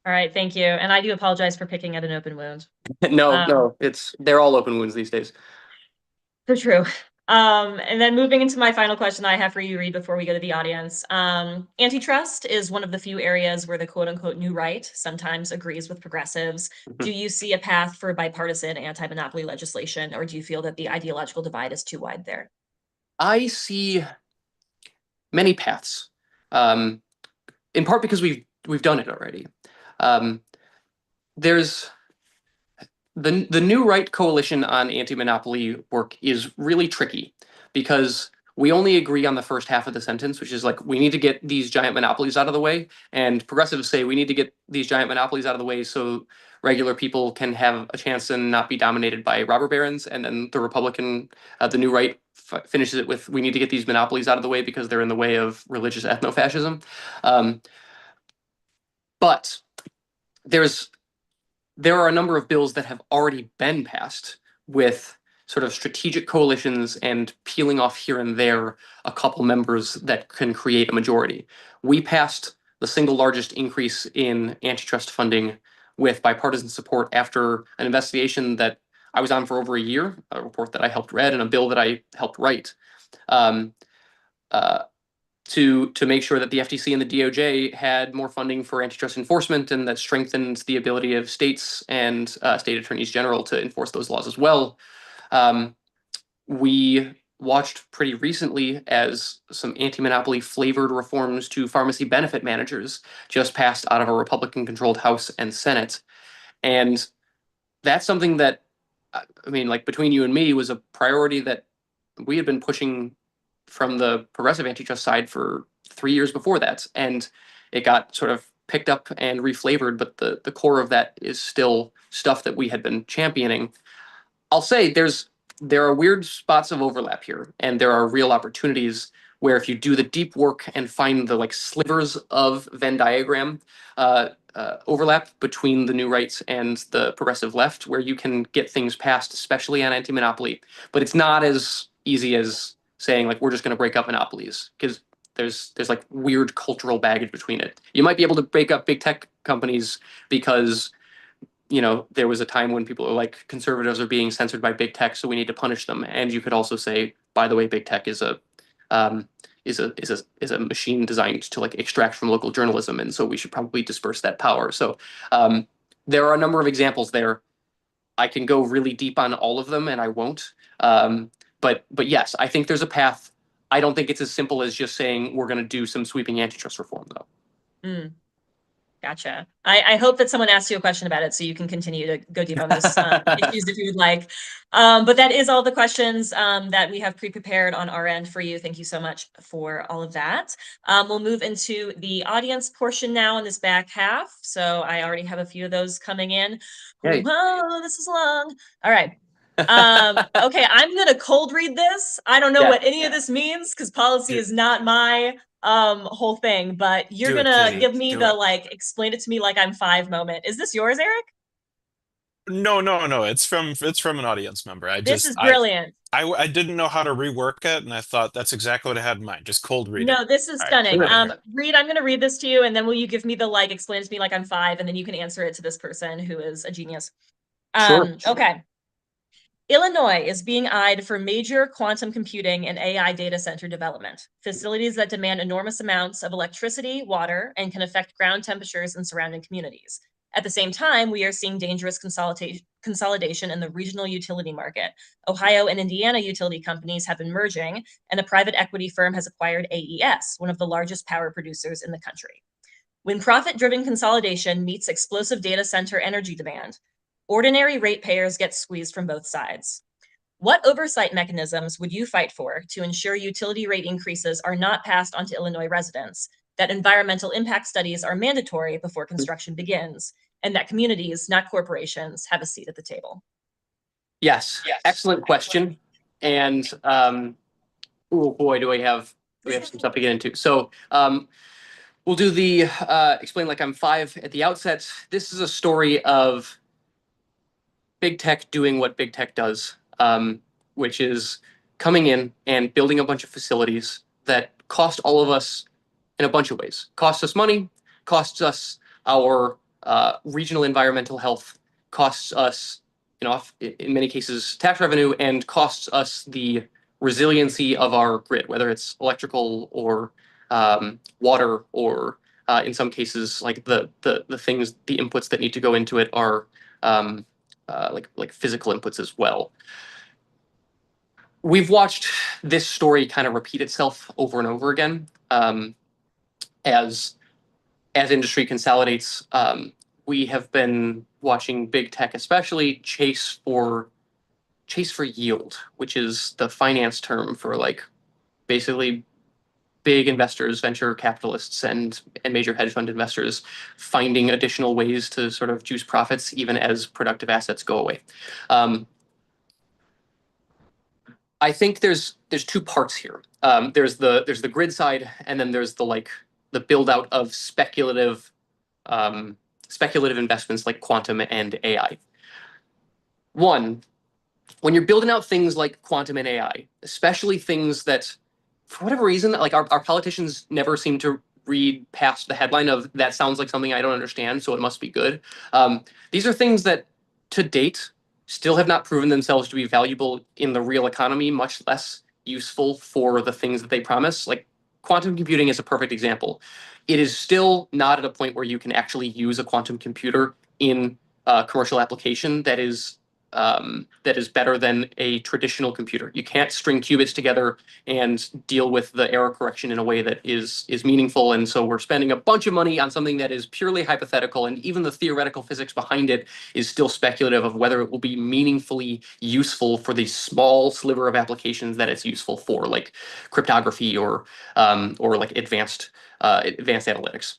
S1: All right, thank you. And I do apologize for picking at an open wound.
S3: No, they're all open wounds these days.
S1: So true. And then moving into my final question I have for you, Reed, before we go to the audience. Antitrust is one of the few areas where the quote unquote new right sometimes agrees with progressives. Do you see a path for bipartisan anti-monopoly legislation, or do you feel that the ideological divide is too wide there?
S3: I see many paths, in part because we've done it already. There's the New Right coalition on anti-monopoly work is really tricky because we only agree on the first half of the sentence, which is like we need to get these giant monopolies out of the way, and progressives say we need to get these giant monopolies out of the way so regular people can have a chance and not be dominated by robber barons. And then the New Right finishes it with we need to get these monopolies out of the way because they're in the way of religious ethno-fascism. But there's there are a number of bills that have already been passed with sort of strategic coalitions and peeling off here and there a couple members that can create a majority. We passed the single largest increase in antitrust funding with bipartisan support after an investigation that I was on for over a year, a report that I helped read, and a bill that I helped write. Um, uh, to make sure that the FTC and the DOJ had more funding for antitrust enforcement, and that strengthened the ability of states and state attorneys general to enforce those laws as well. We watched pretty recently as some anti-monopoly flavored reforms to pharmacy benefit managers just passed out of a Republican-controlled House and Senate. And that's something that, I mean, like between you and me, was a priority that we had been pushing from the progressive antitrust side for 3 years before that, and it got sort of picked up and reflavored, but the core of that is still stuff that we had been championing. I'll say there's there are weird spots of overlap here, and there are real opportunities where if you do the deep work and find the like slivers of Venn diagram overlap between the new rights and the progressive left, where you can get things passed, especially on anti-monopoly. But it's not as easy as saying like we're just going to break up monopolies, because there's like weird cultural baggage between it. You might be able to break up big tech companies because there was a time when people were like conservatives are being censored by big tech, so we need to punish them. And you could also say, by the way, big tech is a machine designed to like extract from local journalism, and so we should probably disperse that power. So there are a number of examples there. I can go really deep on all of them, and I won't. But yes, I think there's a path. I don't think it's as simple as just saying we're going to do some sweeping antitrust reform, though.
S1: Mm. Gotcha. I hope that someone asks you a question about it so you can continue to go deep on those issues if you would like. But that is all the questions that we have pre-prepared on our end for you. Thank you so much for all of that. We'll move into the audience portion now in this back half. So I already have a few of those coming in.
S3: Yay.
S1: Whoa, this is long. All right. Okay, I'm gonna cold read this. I don't know what any of this means because policy is not my whole thing, but you're gonna give me the like explain it to me like I'm 5 moment. Is this yours, Eric?
S2: No. It's from an audience member.
S1: This is brilliant.
S2: I didn't know how to rework it, and I thought that's exactly what I had in mind. Just cold read it.
S1: No, this is stunning. Reed, I'm gonna read this to you, and then will you give me the like explain it to me like I'm 5, and then you can answer it to this person who is a genius.
S3: Sure.
S1: Okay. Illinois is being eyed for major quantum computing and AI data center development, facilities that demand enormous amounts of electricity, water, and can affect ground temperatures in surrounding communities. At the same time, we are seeing dangerous consolidation in the regional utility market. Ohio and Indiana utility companies have been merging, and a private equity firm has acquired AES, one of the largest power producers in the country. When profit-driven consolidation meets explosive data center energy demand, ordinary ratepayers get squeezed from both sides. What oversight mechanisms would you fight for to ensure utility rate increases are not passed on to Illinois residents, that environmental impact studies are mandatory before construction begins, and that communities, not corporations, have a seat at the table?
S3: Yes. Excellent question. And oh boy, do we have some stuff to get into. So we'll do the explain like I'm 5 at the outset. This is a story of big tech doing what big tech does, which is coming in and building a bunch of facilities that cost all of us in a bunch of ways. Costs us money, costs us our regional environmental health, costs us, in many cases, tax revenue, and costs us the resiliency of our grid, whether it's electrical or water, or in some cases, like the things, the inputs that need to go into it are like physical inputs as well. We've watched this story kind of repeat itself over and over again as industry consolidates. We have been watching big tech, especially chase for yield, which is the finance term for like basically big investors, venture capitalists, and major hedge fund investors finding additional ways to sort of juice profits even as productive assets go away. I think there's 2 parts here. There's the grid side, and then there's the build out of speculative investments like quantum and AI. One, when you're building out things like quantum and AI, especially things that, for whatever reason, like our politicians never seem to read past the headline of that sounds like something I don't understand, so it must be good. These are things that, to date, still have not proven themselves to be valuable in the real economy, much less useful for the things that they promise. Like quantum computing is a perfect example. It is still not at a point where you can actually use a quantum computer in a commercial application that is better than a traditional computer. You can't string qubits together and deal with the error correction in a way that is meaningful. And so we're spending a bunch of money on something that is purely hypothetical, and even the theoretical physics behind it is still speculative of whether it will be meaningfully useful for the small sliver of applications that it's useful for, like cryptography or like advanced analytics.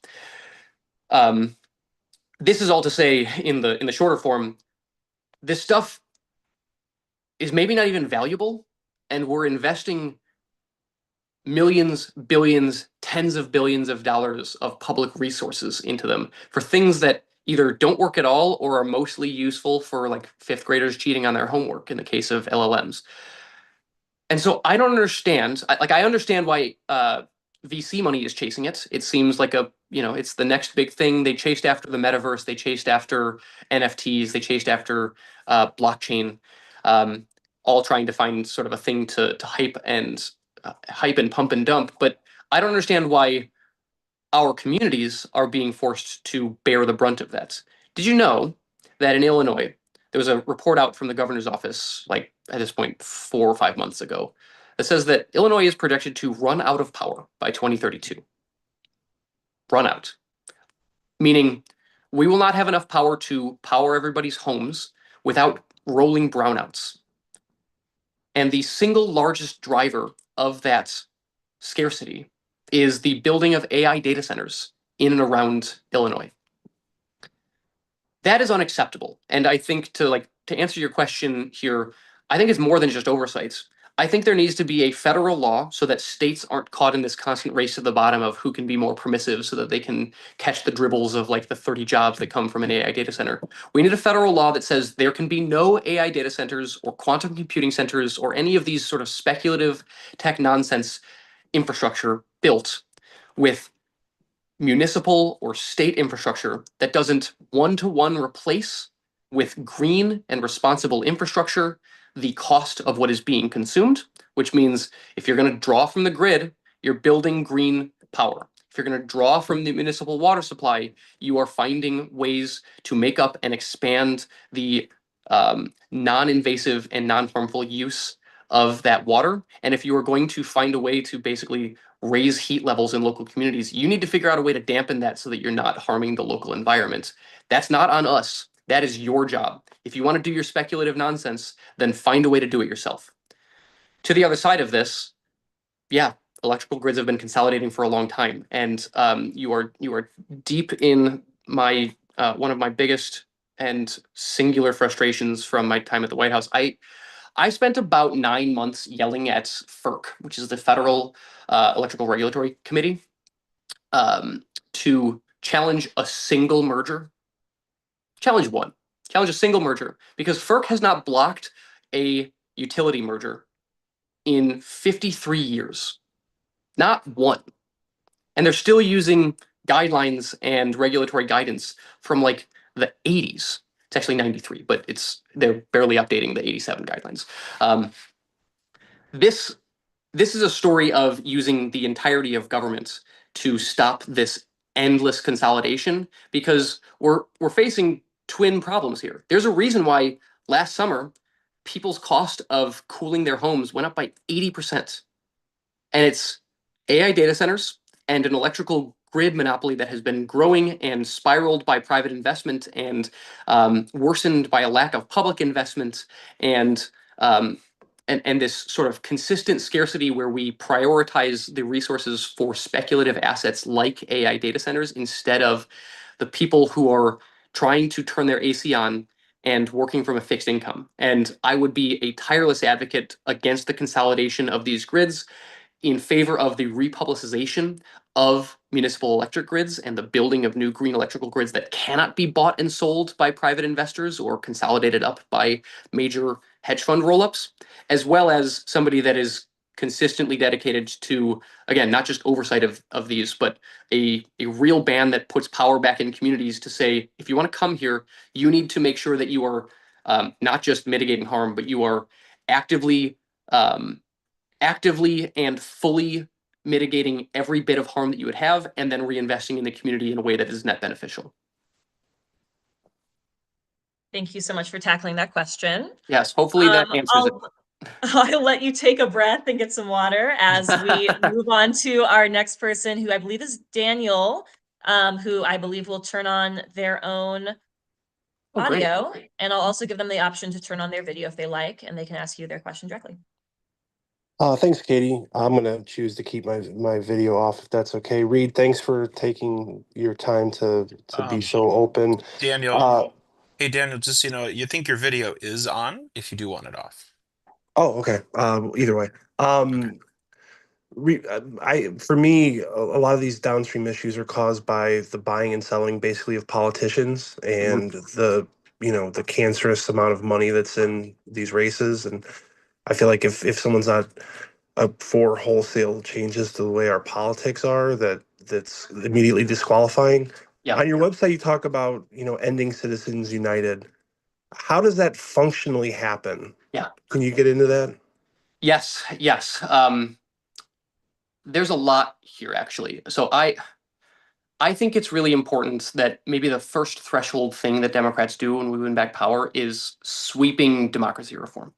S3: This is all to say, in the shorter form, this stuff is maybe not even valuable, and we're investing millions, billions, tens of billions of dollars of public resources into them for things that either don't work at all or are mostly useful for like fifth graders cheating on their homework in the case of LLMs. And so I don't understand. I understand why VC money is chasing it. It seems like it's the next big thing. They chased after the metaverse. They chased after NFTs. They chased after blockchain, all trying to find sort of a thing to hype and pump and dump. But I don't understand why our communities are being forced to bear the brunt of that. Did you know that in Illinois, there was a report out from the governor's office, like at this point, 4 or 5 months ago, that says that Illinois is projected to run out of power by 2032. Run out. Meaning we will not have enough power to power everybody's homes without rolling brownouts. And the single largest driver of that scarcity is the building of AI data centers in and around Illinois. That is unacceptable. And I think to answer your question here, I think it's more than just oversight. I think there needs to be a federal law so that states aren't caught in this constant race to the bottom of who can be more permissive so that they can catch the dribbles of like the 30 jobs that come from an AI data center. We need a federal law that says there can be no AI data centers or quantum computing centers or any of these sort of speculative tech nonsense infrastructure built with municipal or state infrastructure that doesn't one-to-one replace with green and responsible infrastructure the cost of what is being consumed, which means if you're going to draw from the grid, you're building green power. If you're going to draw from the municipal water supply, you are finding ways to make up and expand the non-invasive and non-harmful use of that water. And if you are going to find a way to basically raise heat levels in local communities, you need to figure out a way to dampen that so that you're not harming the local environment. That's not on us. That is your job. If you want to do your speculative nonsense, then find a way to do it yourself. To the other side of this, yeah, electrical grids have been consolidating for a long time, and you are deep in my one of my biggest and singular frustrations from my time at the White House. I spent about 9 months yelling at FERC, which is the Federal Electrical Regulatory Committee, to challenge a single merger. Challenge a single merger, because FERC has not blocked a utility merger in 53 years. Not one. And they're still using guidelines and regulatory guidance from like the 80s. It's actually 93, but they're barely updating the 87 guidelines. This is a story of using the entirety of government to stop this endless consolidation, because we're facing twin problems here. There's a reason why last summer people's cost of cooling their homes went up by 80%. And it's AI data centers and an electrical grid monopoly that has been growing and spiraled by private investment and worsened by a lack of public investment and this sort of consistent scarcity where we prioritize the resources for speculative assets like AI data centers instead of the people who are trying to turn their AC on and working from a fixed income. And I would be a tireless advocate against the consolidation of these grids, in favor of the republicization of municipal electric grids and the building of new green electrical grids that cannot be bought and sold by private investors or consolidated up by major hedge fund rollups, as well as somebody that is consistently dedicated to, again, not just oversight of these, but a real ban that puts power back in communities to say, if you want to come here, you need to make sure that you are not just mitigating harm, but you are actively and fully mitigating every bit of harm that you would have, and then reinvesting in the community in a way that is net beneficial.
S1: Thank you so much for tackling that question.
S3: Yes, hopefully that answers it.
S1: I'll let you take a breath and get some water as we move on to our next person, who I believe is Daniel, who I believe will turn on their own audio. And I'll also give them the option to turn on their video if they like, and they can ask you their question directly.
S4: Thanks, Katie. I'm going to choose to keep my video off if that's okay. Reed, thanks for taking your time to be so open.
S2: Daniel, hey Daniel, just you think your video is on if you do want it off.
S4: Oh, okay. Either way. For me, a lot of these downstream issues are caused by the buying and selling, basically, of politicians
S3: Mhm.
S4: and the cancerous amount of money that's in these races. And I feel like if someone's not up for wholesale changes to the way our politics are, that's immediately disqualifying.
S3: Yeah.
S4: On your website, you talk about ending Citizens United. How does that functionally happen?
S3: Yeah.
S4: Can you get into that?
S3: Yes. Yes. There's a lot here, actually. So I think it's really important that maybe the first threshold thing that Democrats do when we win back power is sweeping democracy reform.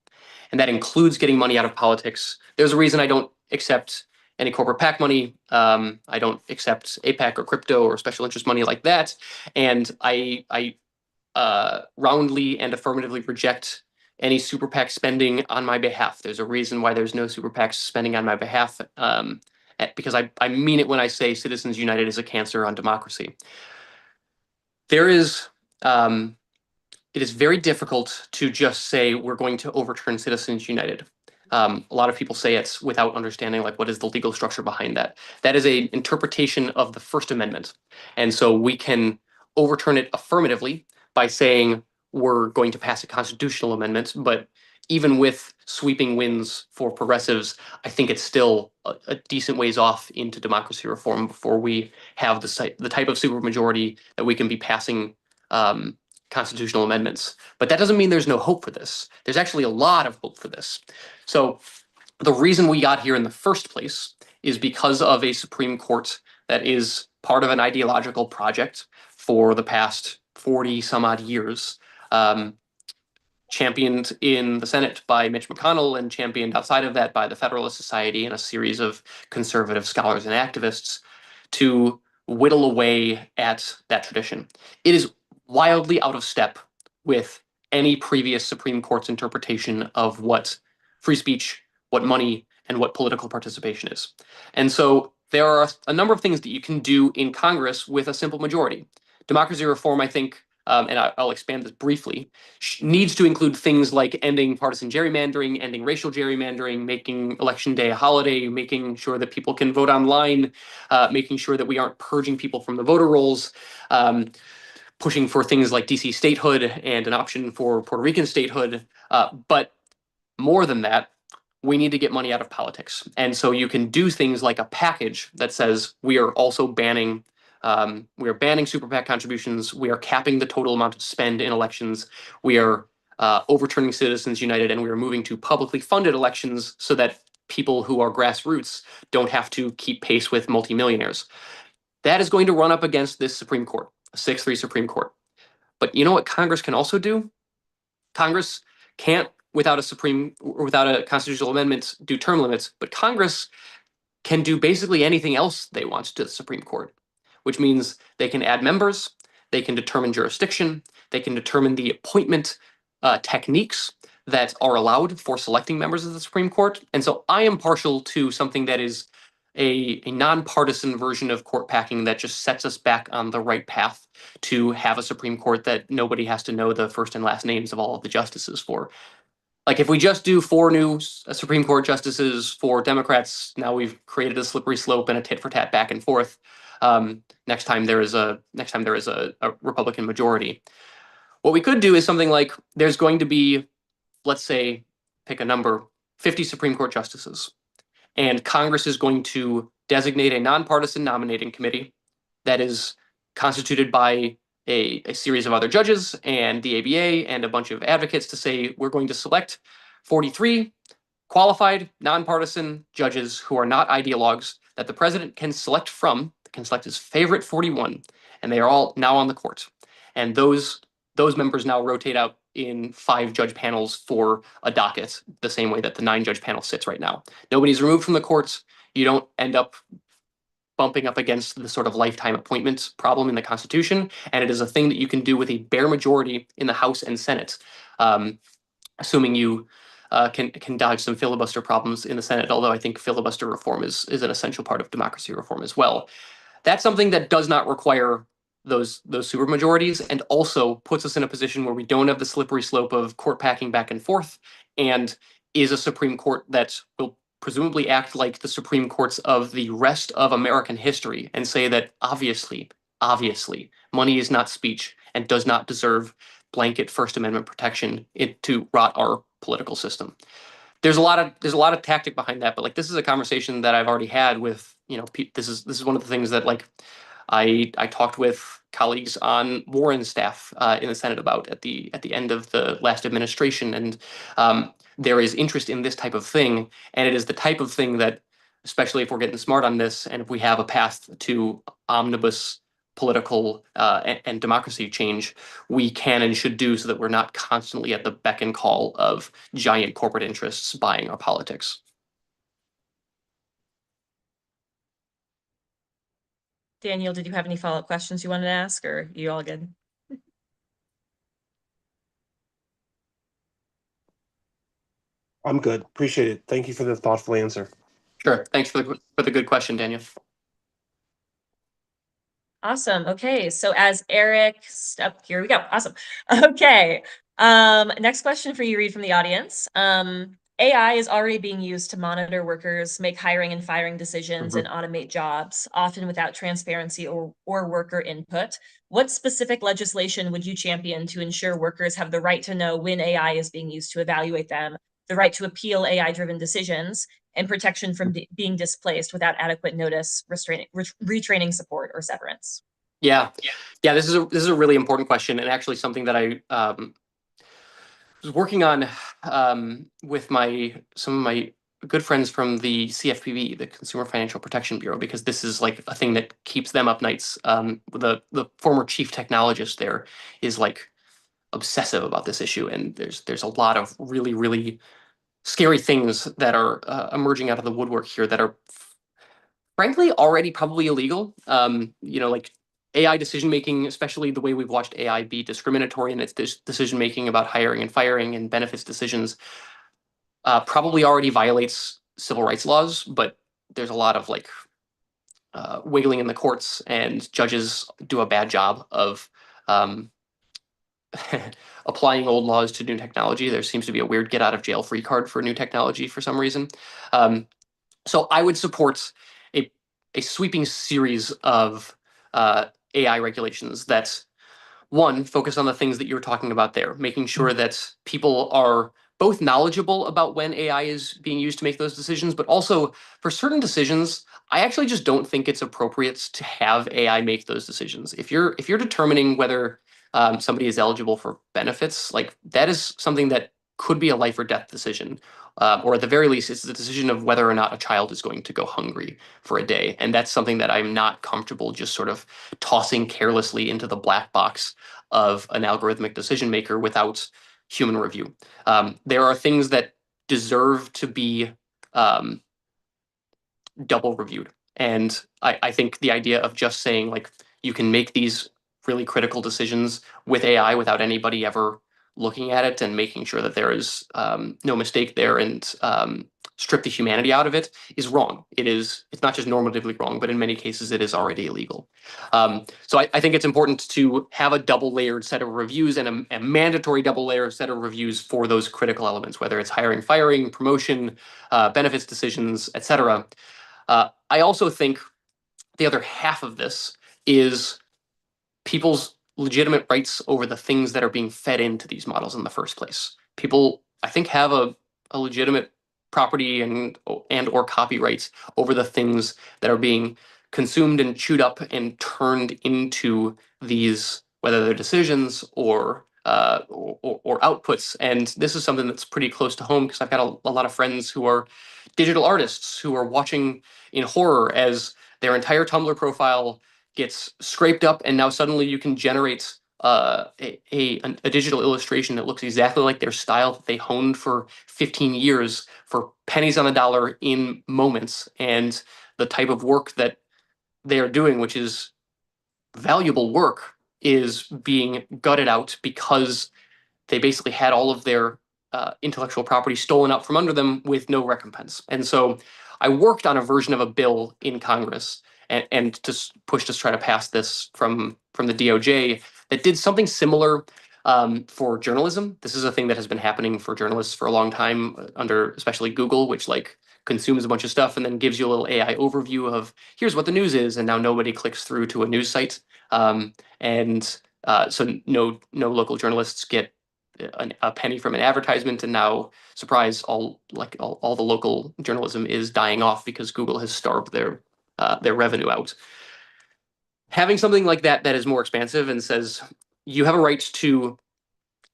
S3: And that includes getting money out of politics. There's a reason I don't accept any corporate PAC money. I don't accept APAC or crypto or special interest money like that. And I roundly and affirmatively reject any super PAC spending on my behalf. There's a reason why there's no super PAC spending on my behalf, because I mean it when I say Citizens United is a cancer on democracy. There is, it is very difficult to just say we're going to overturn Citizens United. A lot of people say it's without understanding like what is the legal structure behind that. That is a interpretation of the First Amendment, and so we can overturn it affirmatively by saying we're going to pass a constitutional amendment. But even with sweeping wins for progressives, I think it's still a decent ways off into democracy reform before we have the type of supermajority that we can be passing constitutional amendments. But that doesn't mean there's no hope for this. There's actually a lot of hope for this. So the reason we got here in the first place is because of a Supreme Court that is part of an ideological project for the past 40 some odd years, championed in the Senate by Mitch McConnell and championed outside of that by the Federalist Society and a series of conservative scholars and activists to whittle away at that tradition. It is wildly out of step with any previous Supreme Court's interpretation of what free speech, what money, and what political participation is. And so there are a number of things that you can do in Congress with a simple majority. Democracy reform, I think, and I'll expand this briefly, needs to include things like ending partisan gerrymandering, ending racial gerrymandering, making election day a holiday, making sure that people can vote online, making sure that we aren't purging people from the voter rolls, pushing for things like DC statehood and an option for Puerto Rican statehood. But more than that, we need to get money out of politics. And so you can do things like a package that says we are also banning super PAC contributions. We are capping the total amount of spend in elections. We are overturning Citizens United, and we are moving to publicly funded elections so that people who are grassroots don't have to keep pace with multimillionaires. That is going to run up against this Supreme Court, a 6-3 Supreme Court. But you know what Congress can also do? Congress can't, without a constitutional amendment, do term limits, but Congress can do basically anything else they want to the Supreme Court, which means they can add members, they can determine jurisdiction, they can determine the appointment techniques that are allowed for selecting members of the Supreme Court. And so I am partial to something that is a nonpartisan version of court packing that just sets us back on the right path to have a Supreme Court that nobody has to know the first and last names of all of the justices for. Like if we just do 4 new Supreme Court justices for Democrats, now we've created a slippery slope and a tit for tat back and forth. Next time there is a Republican majority. What we could do is something like there's going to be, let's say, pick a number, 50 Supreme Court justices, and Congress is going to designate a nonpartisan nominating committee that is constituted by a series of other judges and the ABA and a bunch of advocates to say we're going to select 43 qualified, nonpartisan judges who are not ideologues that the president can select from, can select his favorite 41, and they are all now on the court. And those members now rotate out in 5 judge panels for a docket, the same way that the 9 judge panel sits right now. Nobody's removed from the courts. You don't end up bumping up against the sort of lifetime appointments problem in the Constitution, and it is a thing that you can do with a bare majority in the House and Senate, assuming you can dodge some filibuster problems in the Senate. Although I think filibuster reform is an essential part of democracy reform as well. That's something that does not require those supermajorities, and also puts us in a position where we don't have the slippery slope of court packing back and forth, and is a Supreme Court that will presumably act like the Supreme Courts of the rest of American history and say that obviously, money is not speech and does not deserve blanket First Amendment protection to rot our political system. There's a lot of tactic behind that, but like this is a conversation that I've already had with, this is one of the things that like I talked with colleagues on Warren's staff in the Senate about at the end of the last administration, and there is interest in this type of thing, and it is the type of thing that, especially if we're getting smart on this, and if we have a path to omnibus political and democracy change, we can and should do so that we're not constantly at the beck and call of giant corporate interests buying our politics.
S1: Daniel, did you have any follow-up questions you wanted to ask, or are you all good?
S4: I'm good. Appreciate it. Thank you for the thoughtful answer.
S3: Sure. Thanks for the good question, Daniel.
S1: Awesome. Okay, so as Eric, here we go. Awesome. Okay. Next question for you, Reed, from the audience. AI is already being used to monitor workers, make hiring and firing decisions, and automate jobs, often without transparency or worker input. What specific legislation would you champion to ensure workers have the right to know when AI is being used to evaluate them, the right to appeal AI-driven decisions, and protection from being displaced without adequate notice, retraining support, or severance?
S3: Yeah. This is a really important question, and actually something that I was working on with some of my good friends from the CFPB, the Consumer Financial Protection Bureau, because this is like a thing that keeps them up nights. The former chief technologist there is like obsessive about this issue, and there's a lot of really, really scary things that are emerging out of the woodwork here that are frankly already probably illegal. Like AI decision making, especially the way we've watched AI be discriminatory in its decision making about hiring and firing and benefits decisions, probably already violates civil rights laws. But there's a lot of like wiggling in the courts, and judges do a bad job of applying old laws to new technology. There seems to be a weird get out of jail free card for new technology for some reason. So I would support a sweeping series of AI regulations that, one, focus on the things that you were talking about there, making sure that people are both knowledgeable about when AI is being used to make those decisions, but also for certain decisions, I actually just don't think it's appropriate to have AI make those decisions. If you're determining whether somebody is eligible for benefits, like that is something that could be a life or death decision. Or at the very least, it's the decision of whether or not a child is going to go hungry for a day. And that's something that I'm not comfortable just sort of tossing carelessly into the black box of an algorithmic decision maker without human review. There are things that deserve to be double reviewed. And I think the idea of just saying like you can make these really critical decisions with AI without anybody ever looking at it and making sure that there is no mistake there and strip the humanity out of it is wrong. It's not just normatively wrong, but in many cases it is already illegal. So I think it's important to have a double layered set of reviews and a mandatory double layered set of reviews for those critical elements, whether it's hiring, firing, promotion, benefits decisions, etc. I also think the other half of this is people's legitimate rights over the things that are being fed into these models in the first place. People, I think, have a legitimate property and or copyrights over the things that are being consumed and chewed up and turned into these, whether they're decisions or outputs. And this is something that's pretty close to home because I've got a lot of friends who are digital artists who are watching in horror as their entire Tumblr profile gets scraped up, and now suddenly you can generate a digital illustration that looks exactly like their style that they honed for 15 years for pennies on the dollar in moments. And the type of work that they are doing, which is valuable work, is being gutted out because they basically had all of their intellectual property stolen out from under them with no recompense. And so I worked on a version of a bill in Congress and to push to try to pass this from the DOJ that did something similar, For journalism, this is a thing that has been happening for journalists for a long time, under especially Google, which like consumes a bunch of stuff and then gives you a little AI overview of here's what the news is, and now nobody clicks through to a news site, so no local journalists get a penny from an advertisement, and now surprise, all the local journalism is dying off because Google has starved their revenue out. Having something like that is more expansive and says you have a right to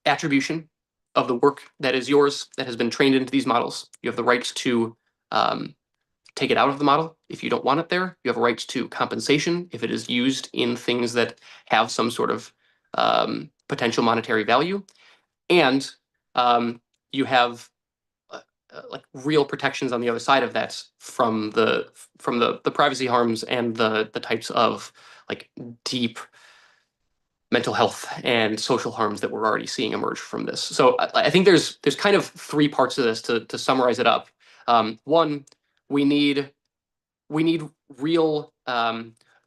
S3: attribution of the work that is yours, that has been trained into these models. You have the right to take it out of the model if you don't want it there. You have a right to compensation if it is used in things that have some sort of potential monetary value. And you have like real protections on the other side of that from the privacy harms and the types of like deep mental health and social harms that we're already seeing emerge from this. So I think there's kind of three parts to this to summarize it up. One, we need real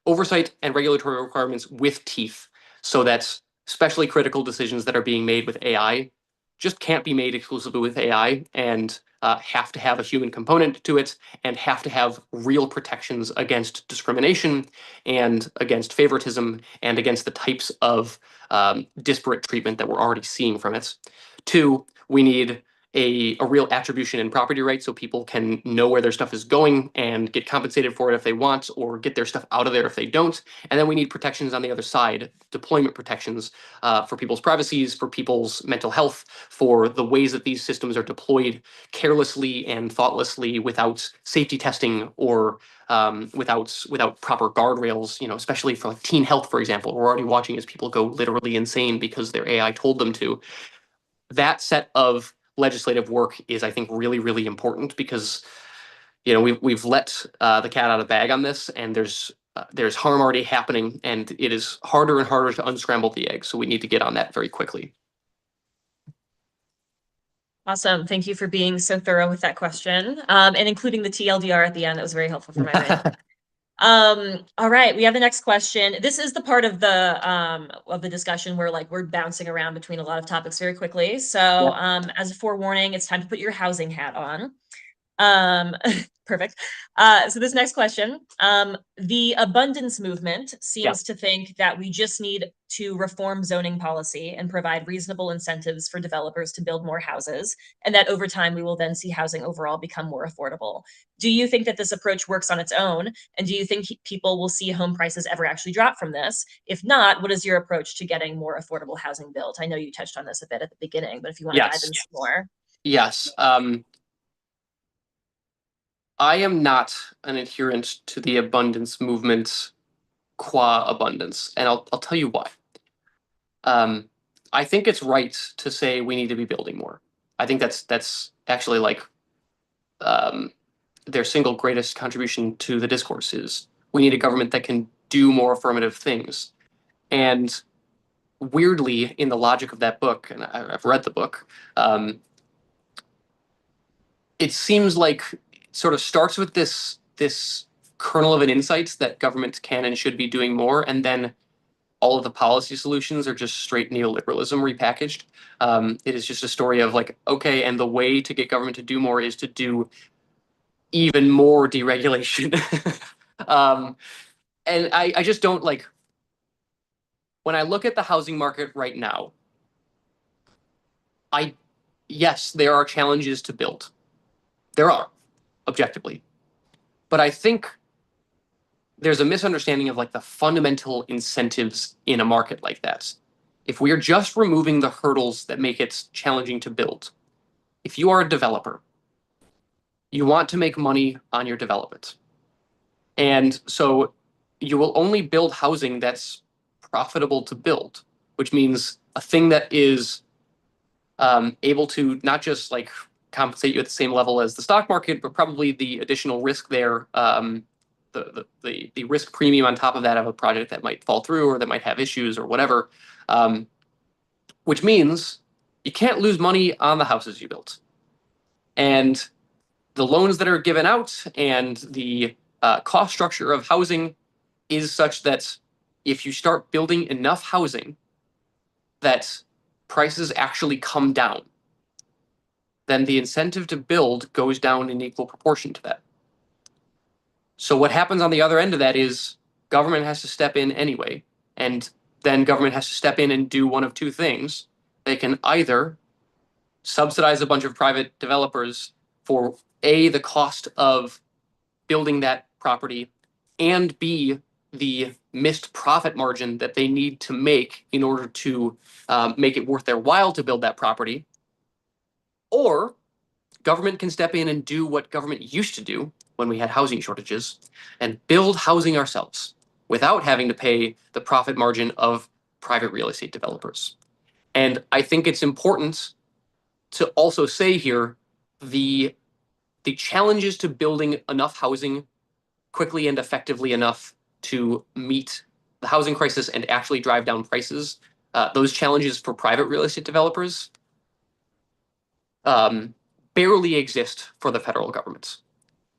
S3: oversight and regulatory requirements with teeth, so that especially critical decisions that are being made with AI just can't be made exclusively with AI, and have to have a human component to it, and have to have real protections against discrimination and against favoritism and against the types of disparate treatment that we're already seeing from it. Two, we need a real attribution and property right, so people can know where their stuff is going and get compensated for it if they want, or get their stuff out of there if they don't. And then we need protections on the other side, deployment protections for people's privacies, for people's mental health, for the ways that these systems are deployed carelessly and thoughtlessly without safety testing, or without proper guardrails, especially for like teen health, for example. We're already watching as people go literally insane because their AI told them to. That set of legislative work is, I think, really, really important, because we've let the cat out of the bag on this, and there's harm already happening, and it is harder and harder to unscramble the egg. So we need to get on that very quickly.
S1: Awesome. Thank you for being so thorough with that question, and including the TLDR at the end. That was very helpful for my brain. All right, we have the next question. This is the part of the discussion where like we're bouncing around between a lot of topics very quickly. So as a forewarning, it's time to put your housing hat on. Perfect. So this next question, the abundance movement seems to think that we just need to reform zoning policy and provide reasonable incentives for developers to build more houses, and that over time we will then see housing overall become more affordable. Do you think that this approach works on its own? And do you think people will see home prices ever actually drop from this? If not, what is your approach to getting more affordable housing built? I know you touched on this a bit at the beginning, but if you want to dive in some more.
S3: Yes. I am not an adherent to the abundance movement qua abundance, and I'll tell you why. I think it's right to say we need to be building more. I think that's actually like their single greatest contribution to the discourse is we need a government that can do more affirmative things. And weirdly, in the logic of that book, and I've read the book, it seems like it sort of starts with this kernel of an insight that government can and should be doing more, and then all of the policy solutions are just straight neoliberalism repackaged. It is just a story of like, okay, and the way to get government to do more is to do even more deregulation. And I just don't like, when I look at the housing market right now, yes, there are challenges to build. There are, objectively. But I think there's a misunderstanding of like the fundamental incentives in a market like that. If we are just removing the hurdles that make it challenging to build, if you are a developer, you want to make money on your development. And so you will only build housing that's profitable to build, which means a thing that is able to not just like compensate you at the same level as the stock market, but probably the additional risk there, the risk premium on top of that of a project that might fall through or that might have issues or whatever, which means you can't lose money on the houses you built. And the loans that are given out and the cost structure of housing is such that if you start building enough housing that prices actually come down, then the incentive to build goes down in equal proportion to that. So what happens on the other end of that is government has to step in anyway, and then government has to step in and do one of two things. They can either subsidize a bunch of private developers for A, the cost of building that property, and B, the missed profit margin that they need to make in order to make it worth their while to build that property. Or government can step in and do what government used to do when we had housing shortages and build housing ourselves without having to pay the profit margin of private real estate developers. And I think it's important to also say here the challenges to building enough housing quickly and effectively enough to meet the housing crisis and actually drive down prices, those challenges for private real estate developers barely exist for the federal government.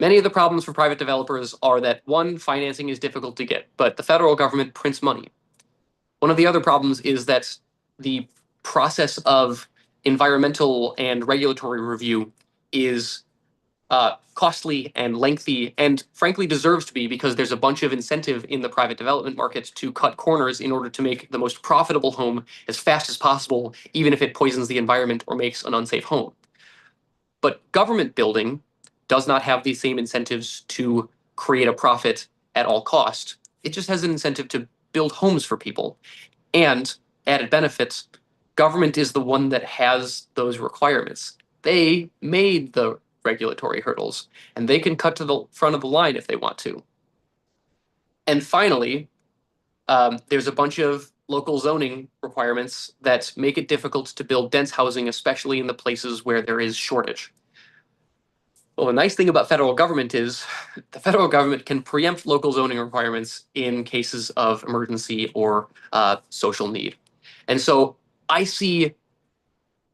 S3: Many of the problems for private developers are that, one, financing is difficult to get, but the federal government prints money. One of the other problems is that the process of environmental and regulatory review is costly and lengthy, and frankly deserves to be, because there's a bunch of incentive in the private development market to cut corners in order to make the most profitable home as fast as possible, even if it poisons the environment or makes an unsafe home. But government building does not have these same incentives to create a profit at all cost. It just has an incentive to build homes for people. And added benefits, government is the one that has those requirements. They made the regulatory hurdles, and they can cut to the front of the line if they want to. And finally, there's a bunch of local zoning requirements that make it difficult to build dense housing, especially in the places where there is shortage. Well, the nice thing about federal government is the federal government can preempt local zoning requirements in cases of emergency or social need. And so I see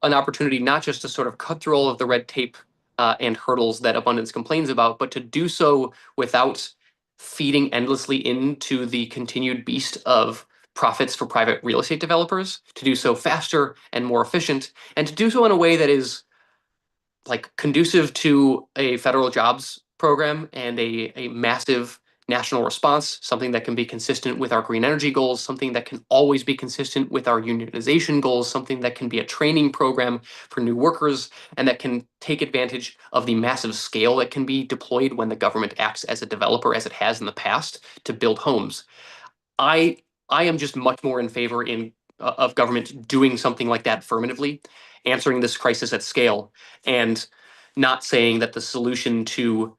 S3: an opportunity not just to sort of cut through all of the red tape and hurdles that abundance complains about, but to do so without feeding endlessly into the continued beast of profits for private real estate developers, to do so faster and more efficient, and to do so in a way that is like conducive to a federal jobs program and a massive national response, something that can be consistent with our green energy goals, something that can always be consistent with our unionization goals, something that can be a training program for new workers, and that can take advantage of the massive scale that can be deployed when the government acts as a developer, as it has in the past, to build homes. I am just much more in favor of government doing something like that affirmatively, answering this crisis at scale, and not saying that the solution to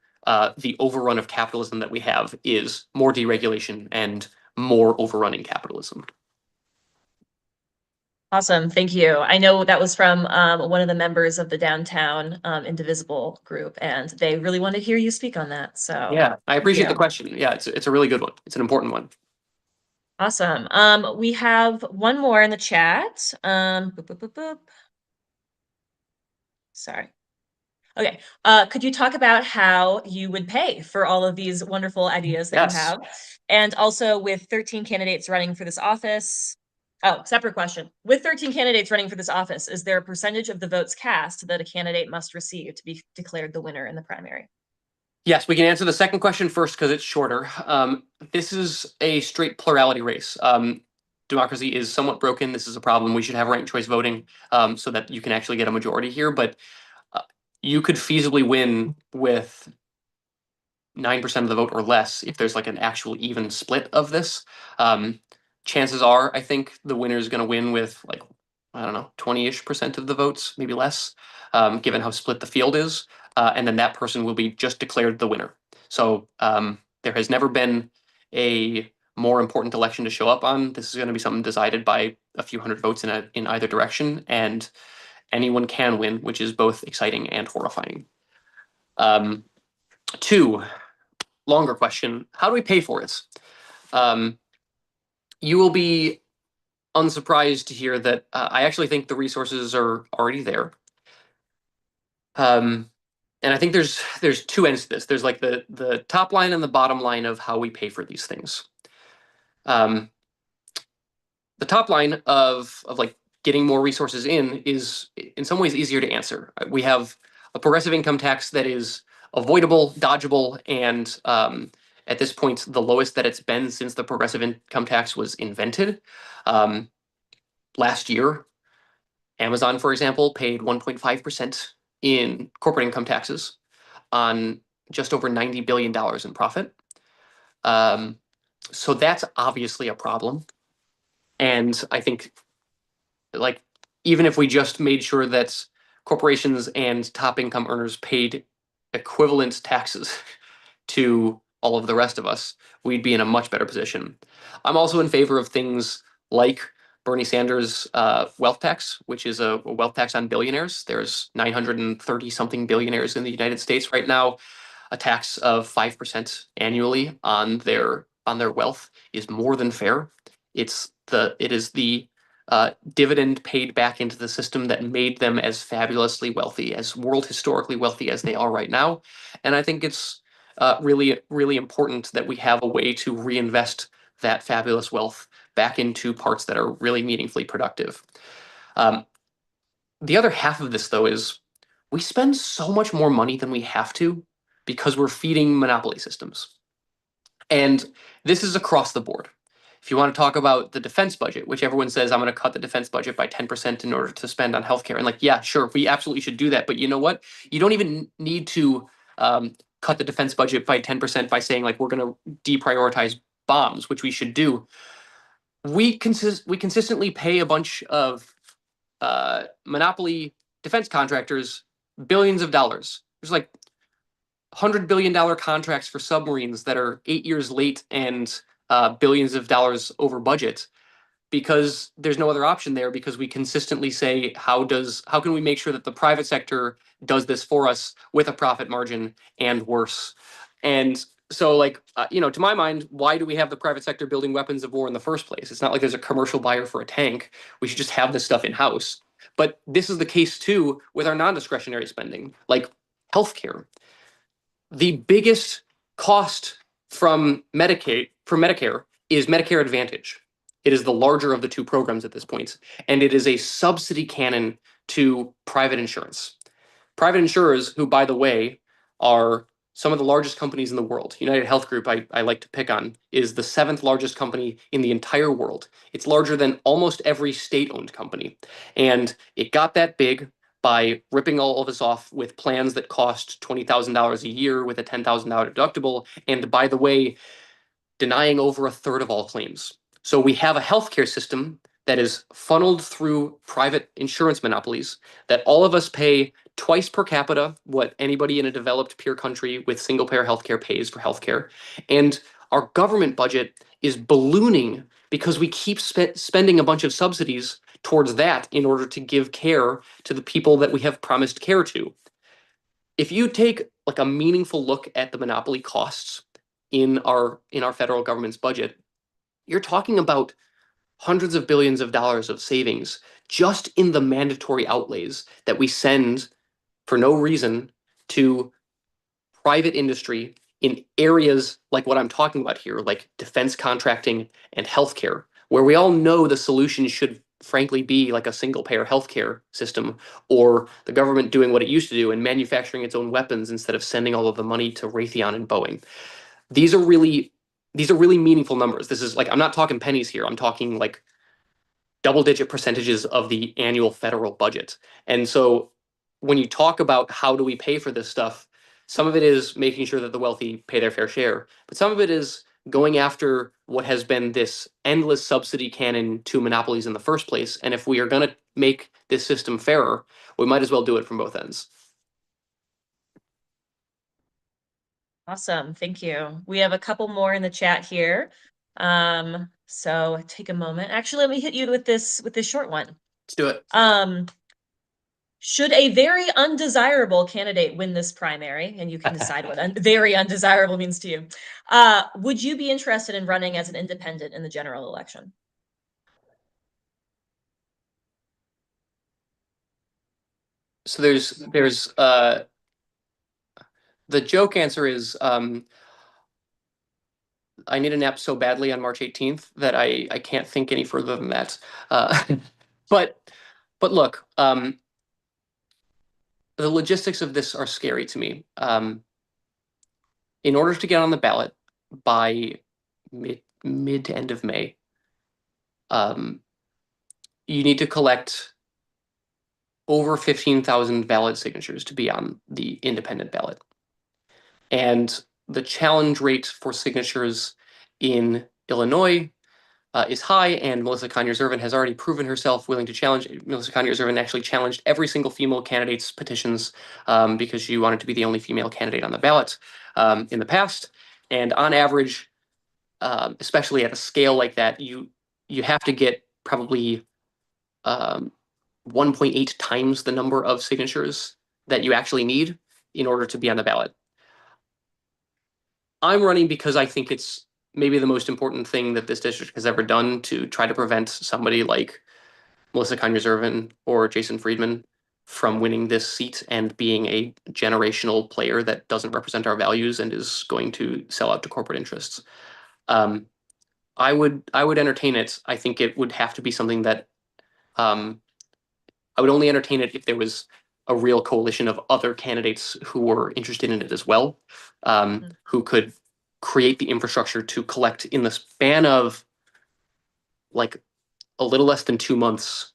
S3: the overrun of capitalism that we have is more deregulation and more overrunning capitalism.
S1: Awesome, thank you. I know that was from one of the members of the downtown Indivisible group, and they really want to hear you speak on that. So
S3: yeah, I appreciate the question. Yeah, it's a really good one. It's an important one.
S1: Awesome. We have one more in the chat. Boop, boop, boop, boop. Sorry. Okay. Could you talk about how you would pay for all of these wonderful ideas that you have? And also, with 13 candidates running for this office. Oh, separate question. With 13 candidates running for this office, is there a percentage of the votes cast that a candidate must receive to be declared the winner in the primary?
S3: Yes, we can answer the second question first because it's shorter. This is a straight plurality race. Democracy is somewhat broken. This is a problem. We should have ranked choice voting so that you can actually get a majority here. But you could feasibly win with 9% of the vote or less if there's like an actual even split of this. Chances are, I think the winner is going to win with like, I don't know, 20-ish% of the votes, maybe less, given how split the field is. And then that person will be just declared the winner. So there has never been a more important election to show up on. This is going to be something decided by a few hundred votes in either direction, and anyone can win, which is both exciting and horrifying. Two, longer question: how do we pay for it? You will be unsurprised to hear that I actually think the resources are already there. And I think there's two ends to this. There's like the top line and the bottom line of how we pay for these things. The top line of like getting more resources in is in some ways easier to answer. We have a progressive income tax that is avoidable, dodgeable, and at this point, the lowest that it's been since the progressive income tax was invented. Last year, Amazon, for example, paid 1.5% in corporate income taxes on just over $90 billion in profit. So that's obviously a problem. And I think, like, even if we just made sure that corporations and top income earners paid equivalent taxes to all of the rest of us, we'd be in a much better position. I'm also in favor of things like Bernie Sanders' wealth tax, which is a wealth tax on billionaires. There's 930 something billionaires in the United States right now. A tax of 5% annually on their wealth is more than fair. It is the dividend paid back into the system that made them as fabulously wealthy, as world historically wealthy as they are right now. And I think it's really, really important that we have a way to reinvest that fabulous wealth back into parts that are really meaningfully productive. The other half of this, though, is we spend so much more money than we have to because we're feeding monopoly systems. And this is across the board. If you want to talk about the defense budget, which everyone says, I'm going to cut the defense budget by 10% in order to spend on healthcare. And like, yeah, sure, we absolutely should do that. But you know what? You don't even need to cut the defense budget by 10% by saying, like, we're going to deprioritize bombs, which we should do. We consistently pay a bunch of monopoly defense contractors billions of dollars. There's like $100 billion contracts for submarines that are 8 years late and billions of dollars over budget because there's no other option there, because we consistently say, how can we make sure that the private sector does this for us with a profit margin and worse? And so, like, to my mind, why do we have the private sector building weapons of war in the first place? It's not like there's a commercial buyer for a tank. We should just have this stuff in-house. But this is the case, too, with our non-discretionary spending, like healthcare. The biggest cost from Medicare is Medicare Advantage. It is the larger of the two programs at this point, and it is a subsidy cannon to private insurance. Private insurers, who, by the way, are some of the largest companies in the world. United Health Group, I like to pick on, is the 7th largest company in the entire world. It's larger than almost every state-owned company. And it got that big by ripping all of us off with plans that cost $20,000 a year with a $10,000 deductible. And by the way, denying over a third of all claims. So we have a healthcare system that is funneled through private insurance monopolies that all of us pay twice per capita what anybody in a developed peer country with single-payer healthcare pays for healthcare. And our government budget is ballooning because we keep spending a bunch of subsidies towards that in order to give care to the people that we have promised care to. If you take like a meaningful look at the monopoly costs in our federal government's budget, you're talking about hundreds of billions of dollars of savings just in the mandatory outlays that we send for no reason to private industry in areas like what I'm talking about here, like defense contracting and healthcare, where we all know the solution should frankly be like a single payer healthcare system, or the government doing what it used to do and manufacturing its own weapons instead of sending all of the money to Raytheon and Boeing. These are really meaningful numbers. This is like, I'm not talking pennies here. I'm talking like double-digit percentages of the annual federal budget. And so when you talk about how do we pay for this stuff, some of it is making sure that the wealthy pay their fair share, but some of it is going after what has been this endless subsidy cannon to monopolies in the first place. And if we are going to make this system fairer, we might as well do it from both ends.
S1: Awesome. Thank you. We have a couple more in the chat here. So take a moment. Actually, let me hit you with this short one.
S3: Let's do it.
S1: Should a very undesirable candidate win this primary, and you can decide what very undesirable means to you, would you be interested in running as an independent in the general election?
S3: So there's the joke answer is I need a nap so badly on March 18th that I can't think any further than that. But look, the logistics of this are scary to me. In order to get on the ballot by mid to end of May, you need to collect over 15,000 valid signatures to be on the independent ballot. And the challenge rate for signatures in Illinois is high, and Melissa Conyers-Ervin has already proven herself willing to challenge. Melissa Conyers-Ervin actually challenged every single female candidate's petitions because she wanted to be the only female candidate on the ballot in the past. And on average, especially at a scale like that, you have to get probably 1.8 times the number of signatures that you actually need in order to be on the ballot. I'm running because I think it's maybe the most important thing that this district has ever done to try to prevent somebody like Melissa Conyers-Ervin or Jason Friedman from winning this seat and being a generational player that doesn't represent our values and is going to sell out to corporate interests. I would entertain it. I think it would have to be something that I would only entertain it if there was a real coalition of other candidates who were interested in it as well, who could create the infrastructure to collect in the span of like a little less than 2 months,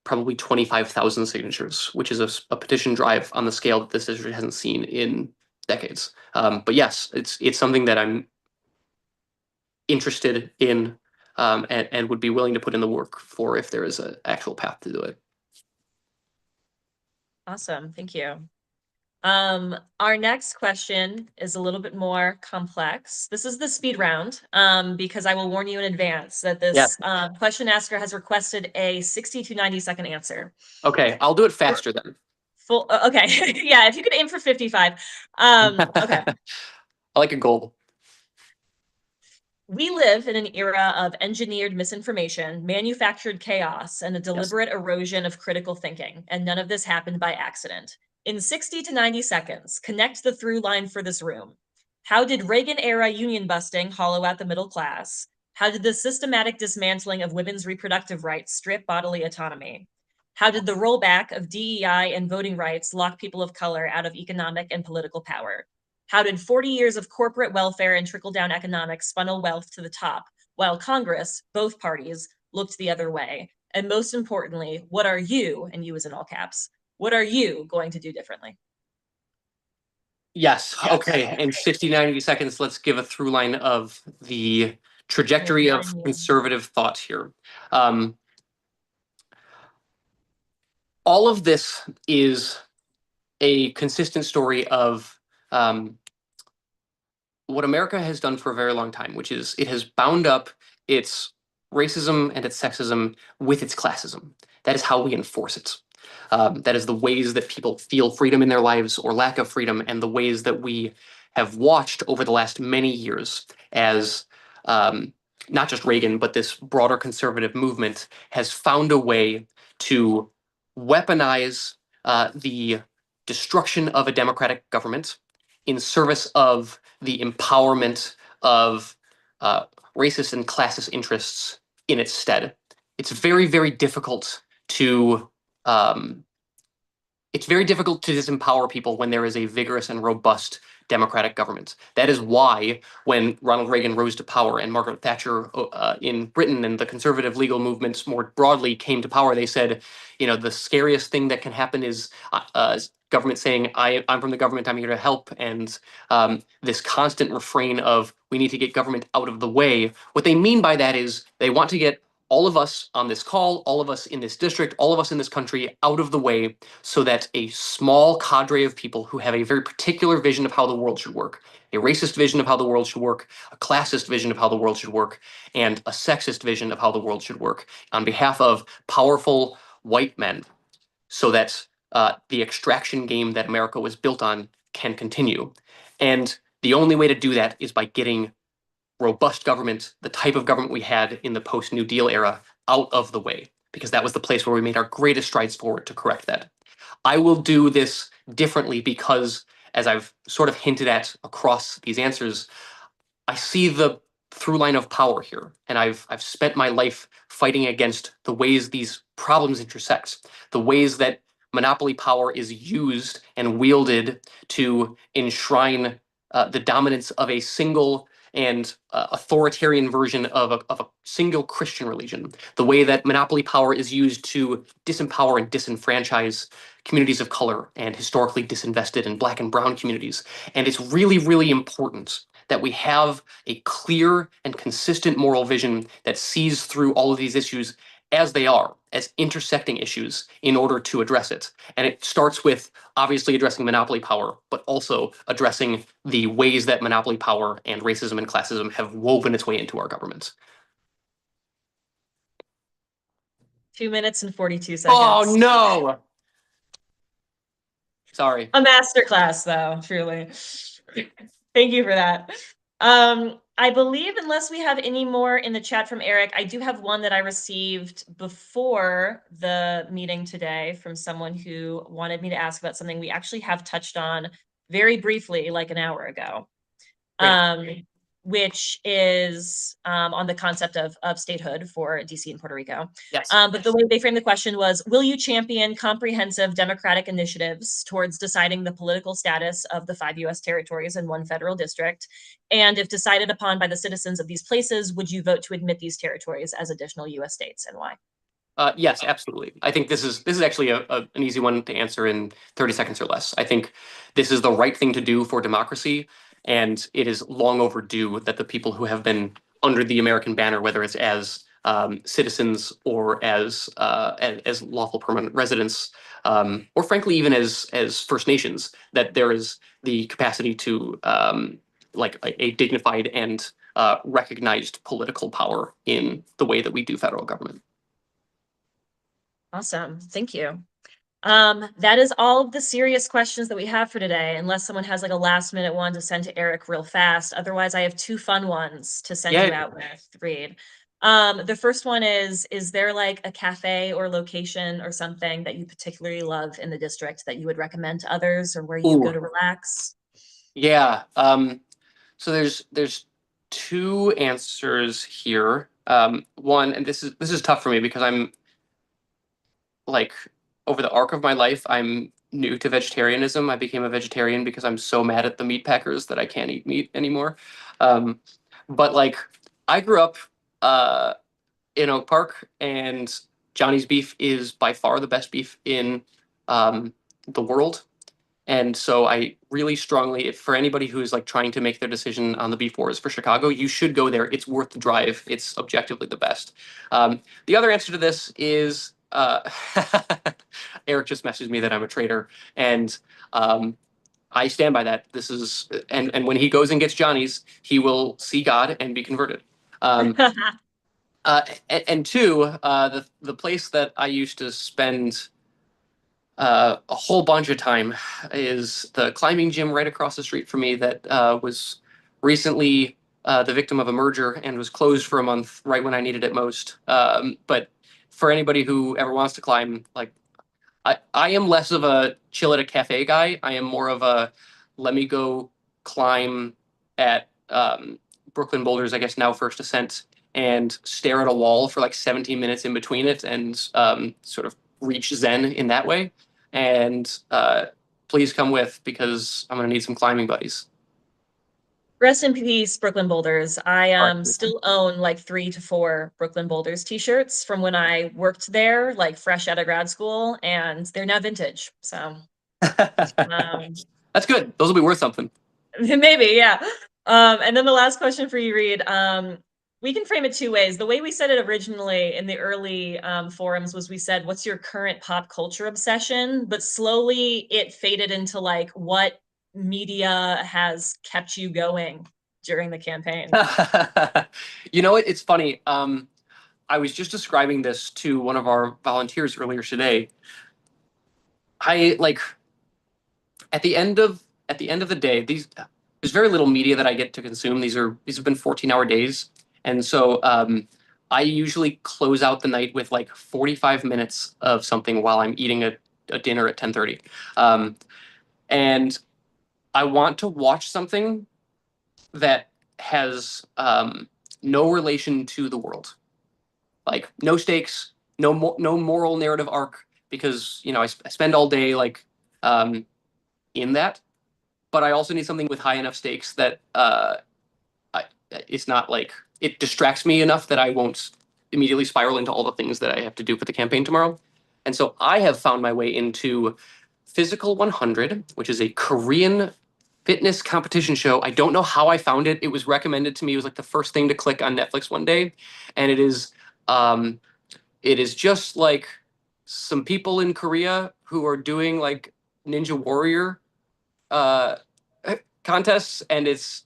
S3: probably 25,000 signatures, which is a petition drive on the scale that this district hasn't seen in decades. But yes, it's something that I'm interested in and would be willing to put in the work for if there is an actual path to do it.
S1: Awesome, thank you. Our next question is a little bit more complex. This is the speed round, because I will warn you in advance that this question asker has requested a 60 to 90-second answer.
S3: Okay, I'll do it faster then.
S1: Okay, yeah, if you could aim for 55. Okay.
S3: I like a goal.
S1: We live in an era of engineered misinformation, manufactured chaos, and a deliberate erosion of critical thinking, and none of this happened by accident. In 60 to 90 seconds, connect the through line for this room. How did Reagan-era union busting hollow out the middle class? How did the systematic dismantling of women's reproductive rights strip bodily autonomy? How did the rollback of DEI and voting rights lock people of color out of economic and political power? How did 40 years of corporate welfare and trickle-down economics funnel wealth to the top, while Congress, both parties, looked the other way? And most importantly, what are you, and you is in all caps, what are you going to do differently?
S3: Yes. Okay. In 60, 90 seconds, let's give a through line of the trajectory of conservative thought here. All of this is a consistent story of what America has done for a very long time, which is it has bound up its racism and its sexism with its classism. That is how we enforce it. That is the ways that people feel freedom in their lives or lack of freedom, and the ways that we have watched over the last many years as not just Reagan, but this broader conservative movement has found a way to weaponize the destruction of a democratic government in service of the empowerment of racist and classist interests in its stead. It's very, very difficult to disempower people when there is a vigorous and robust democratic government. That is why when Ronald Reagan rose to power and Margaret Thatcher in Britain and the conservative legal movements more broadly came to power, they said, you know, the scariest thing that can happen is government saying, I'm from the government, I'm here to help. And this constant refrain of, we need to get government out of the way. What they mean by that is they want to get all of us on this call, all of us in this district, all of us in this country out of the way so that a small cadre of people who have a very particular vision of how the world should work, a racist vision of how the world should work, a classist vision of how the world should work, and a sexist vision of how the world should work on behalf of powerful white men so that the extraction game that America was built on can continue. And the only way to do that is by getting robust government, the type of government we had in the post-New Deal era, out of the way, because that was the place where we made our greatest strides forward to correct that. I will do this differently because, as I've sort of hinted at across these answers, I see the through line of power here, and I've spent my life fighting against the ways these problems intersect, the ways that monopoly power is used and wielded to enshrine the dominance of a single and authoritarian version of a single Christian religion, the way that monopoly power is used to disempower and disenfranchise communities of color and historically disinvested and Black and brown communities. And it's really, really important that we have a clear and consistent moral vision that sees through all of these issues as they are, as intersecting issues in order to address it. And it starts with obviously addressing monopoly power, but also addressing the ways that monopoly power and racism and classism have woven its way into our government.
S1: 2 minutes and 42 seconds.
S3: Oh, no. Sorry.
S1: A masterclass, though, truly. Thank you for that. I believe, unless we have any more in the chat from Eric, I do have one that I received before the meeting today from someone who wanted me to ask about something we actually have touched on very briefly, like an hour ago. Which is on the concept of statehood for DC and Puerto Rico.
S3: Yes.
S1: But the way they framed the question was, will you champion comprehensive democratic initiatives towards deciding the political status of the 5 U.S. territories and 1 federal district? And if decided upon by the citizens of these places, would you vote to admit these territories as additional U.S. states, and why?
S3: Yes, absolutely. I think this is actually an easy one to answer in 30 seconds or less. I think this is the right thing to do for democracy, and it is long overdue that the people who have been under the American banner, whether it's as citizens or as lawful permanent residents, or frankly even as First Nations, that there is the capacity to like a dignified and recognized political power in the way that we do federal government.
S1: Awesome. Thank you. That is all of the serious questions that we have for today, unless someone has like a last minute one to send to Eric real fast. Otherwise, I have 2 fun ones to send you out with, Reed. The first one is there like a cafe or location or something that you particularly love in the district that you would recommend to others, or where you go to relax?
S3: Yeah. So there's 2 answers here. One, and this is tough for me because I'm like, over the arc of my life, I'm new to vegetarianism. I became a vegetarian because I'm so mad at the meat packers that I can't eat meat anymore. But like, I grew up in Oak Park, and Johnny's beef is by far the best beef in the world. And so I really strongly, if for anybody who's like trying to make their decision on the beef wars for Chicago, you should go there. It's worth the drive. It's objectively the best. The other answer to this is Eric just messaged me that I'm a traitor, and I stand by that. This is and when he goes and gets Johnny's, he will see God and be converted. And 2, the place that I used to spend a whole bunch of time is the climbing gym right across the street from me that was recently the victim of a merger and was closed for a month right when I needed it most. But for anybody who ever wants to climb, like, I am less of a chill at a cafe guy. I am more of a let me go climb at Brooklyn Boulders, I guess now First Ascent, and stare at a wall for like 17 minutes in between it and sort of reach Zen in that way. And please come with, because I'm going to need some climbing buddies.
S1: Rest in peace, Brooklyn Boulders. I still own like 3 to 4 Brooklyn Boulders t-shirts from when I worked there, like fresh out of grad school, and they're now vintage. So
S3: that's good. Those will be worth something.
S1: Maybe, yeah. And then the last question for you, Reed. We can frame it 2 ways. The way we said it originally in the early forums was we said, what's your current pop culture obsession? But slowly it faded into like, what media has kept you going during the campaign?
S3: You know what? It's funny. I was just describing this to one of our volunteers earlier today. I like at the end of the day, there's very little media that I get to consume. These have been 14-hour days. And so I usually close out the night with like 45 minutes of something while I'm eating a dinner at 10:30. And I want to watch something that has no relation to the world. Like no stakes, no moral narrative arc, because I spend all day like in that, but I also need something with high enough stakes that it's not like it distracts me enough that I won't immediately spiral into all the things that I have to do for the campaign tomorrow. And so I have found my way into Physical 100, which is a Korean fitness competition show. I don't know how I found it. It was recommended to me. It was like the first thing to click on Netflix one day, and it is just like some people in Korea who are doing like Ninja Warrior uh, contests, and it's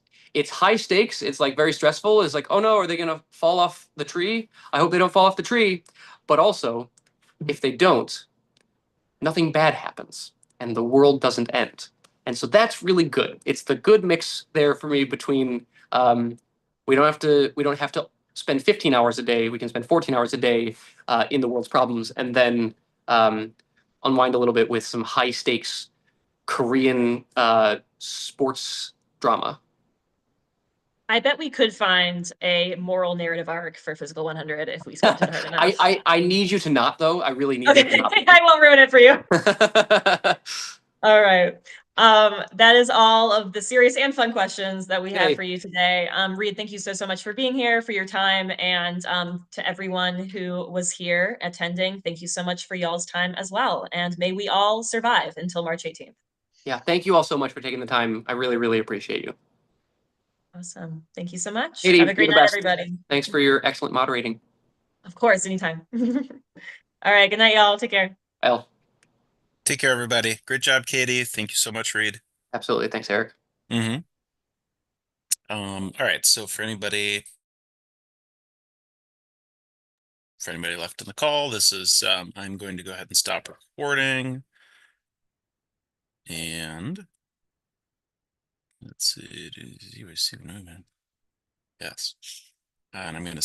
S3: high stakes. It's like very stressful. It's like, oh no, are they gonna fall off the tree? I hope they don't fall off the tree. But also, if they don't, nothing bad happens, and the world doesn't end. And so that's really good. It's the good mix there for me between we don't have to spend 15 hours a day. We can spend 14 hours a day in the world's problems, and then unwind a little bit with some high stakes Korean sports drama.
S1: I bet we could find a moral narrative arc for Physical 100 if we scripted hard enough.
S3: I need you to not, though. I really need
S1: Okay,
S3: you to not.
S1: I won't ruin it for you. All right. That is all of the serious and fun questions that we have for you today. Reed, thank you so much for being here, for your time, and to everyone who was here attending, thank you so much for y'all's time as well. And may we all survive until March 18th.
S3: Yeah, thank you all so much for taking the time. I really, really appreciate you.
S1: Awesome. Thank you so much.
S3: Katie,
S1: Have a great
S3: you're the
S1: night,
S3: best.
S1: everybody.
S3: Thanks for your excellent moderating.
S1: Of course, anytime. All right, good night, y'all. Take care.
S3: Well,
S2: Take care, everybody. Great job, Katie. Thank you so much, Reed.
S3: absolutely. Thanks, Eric.
S2: All right. So for anybody left in the call, this is I'm going to go ahead and stop recording. And let's see, you receive an email. Yes. And I'm going to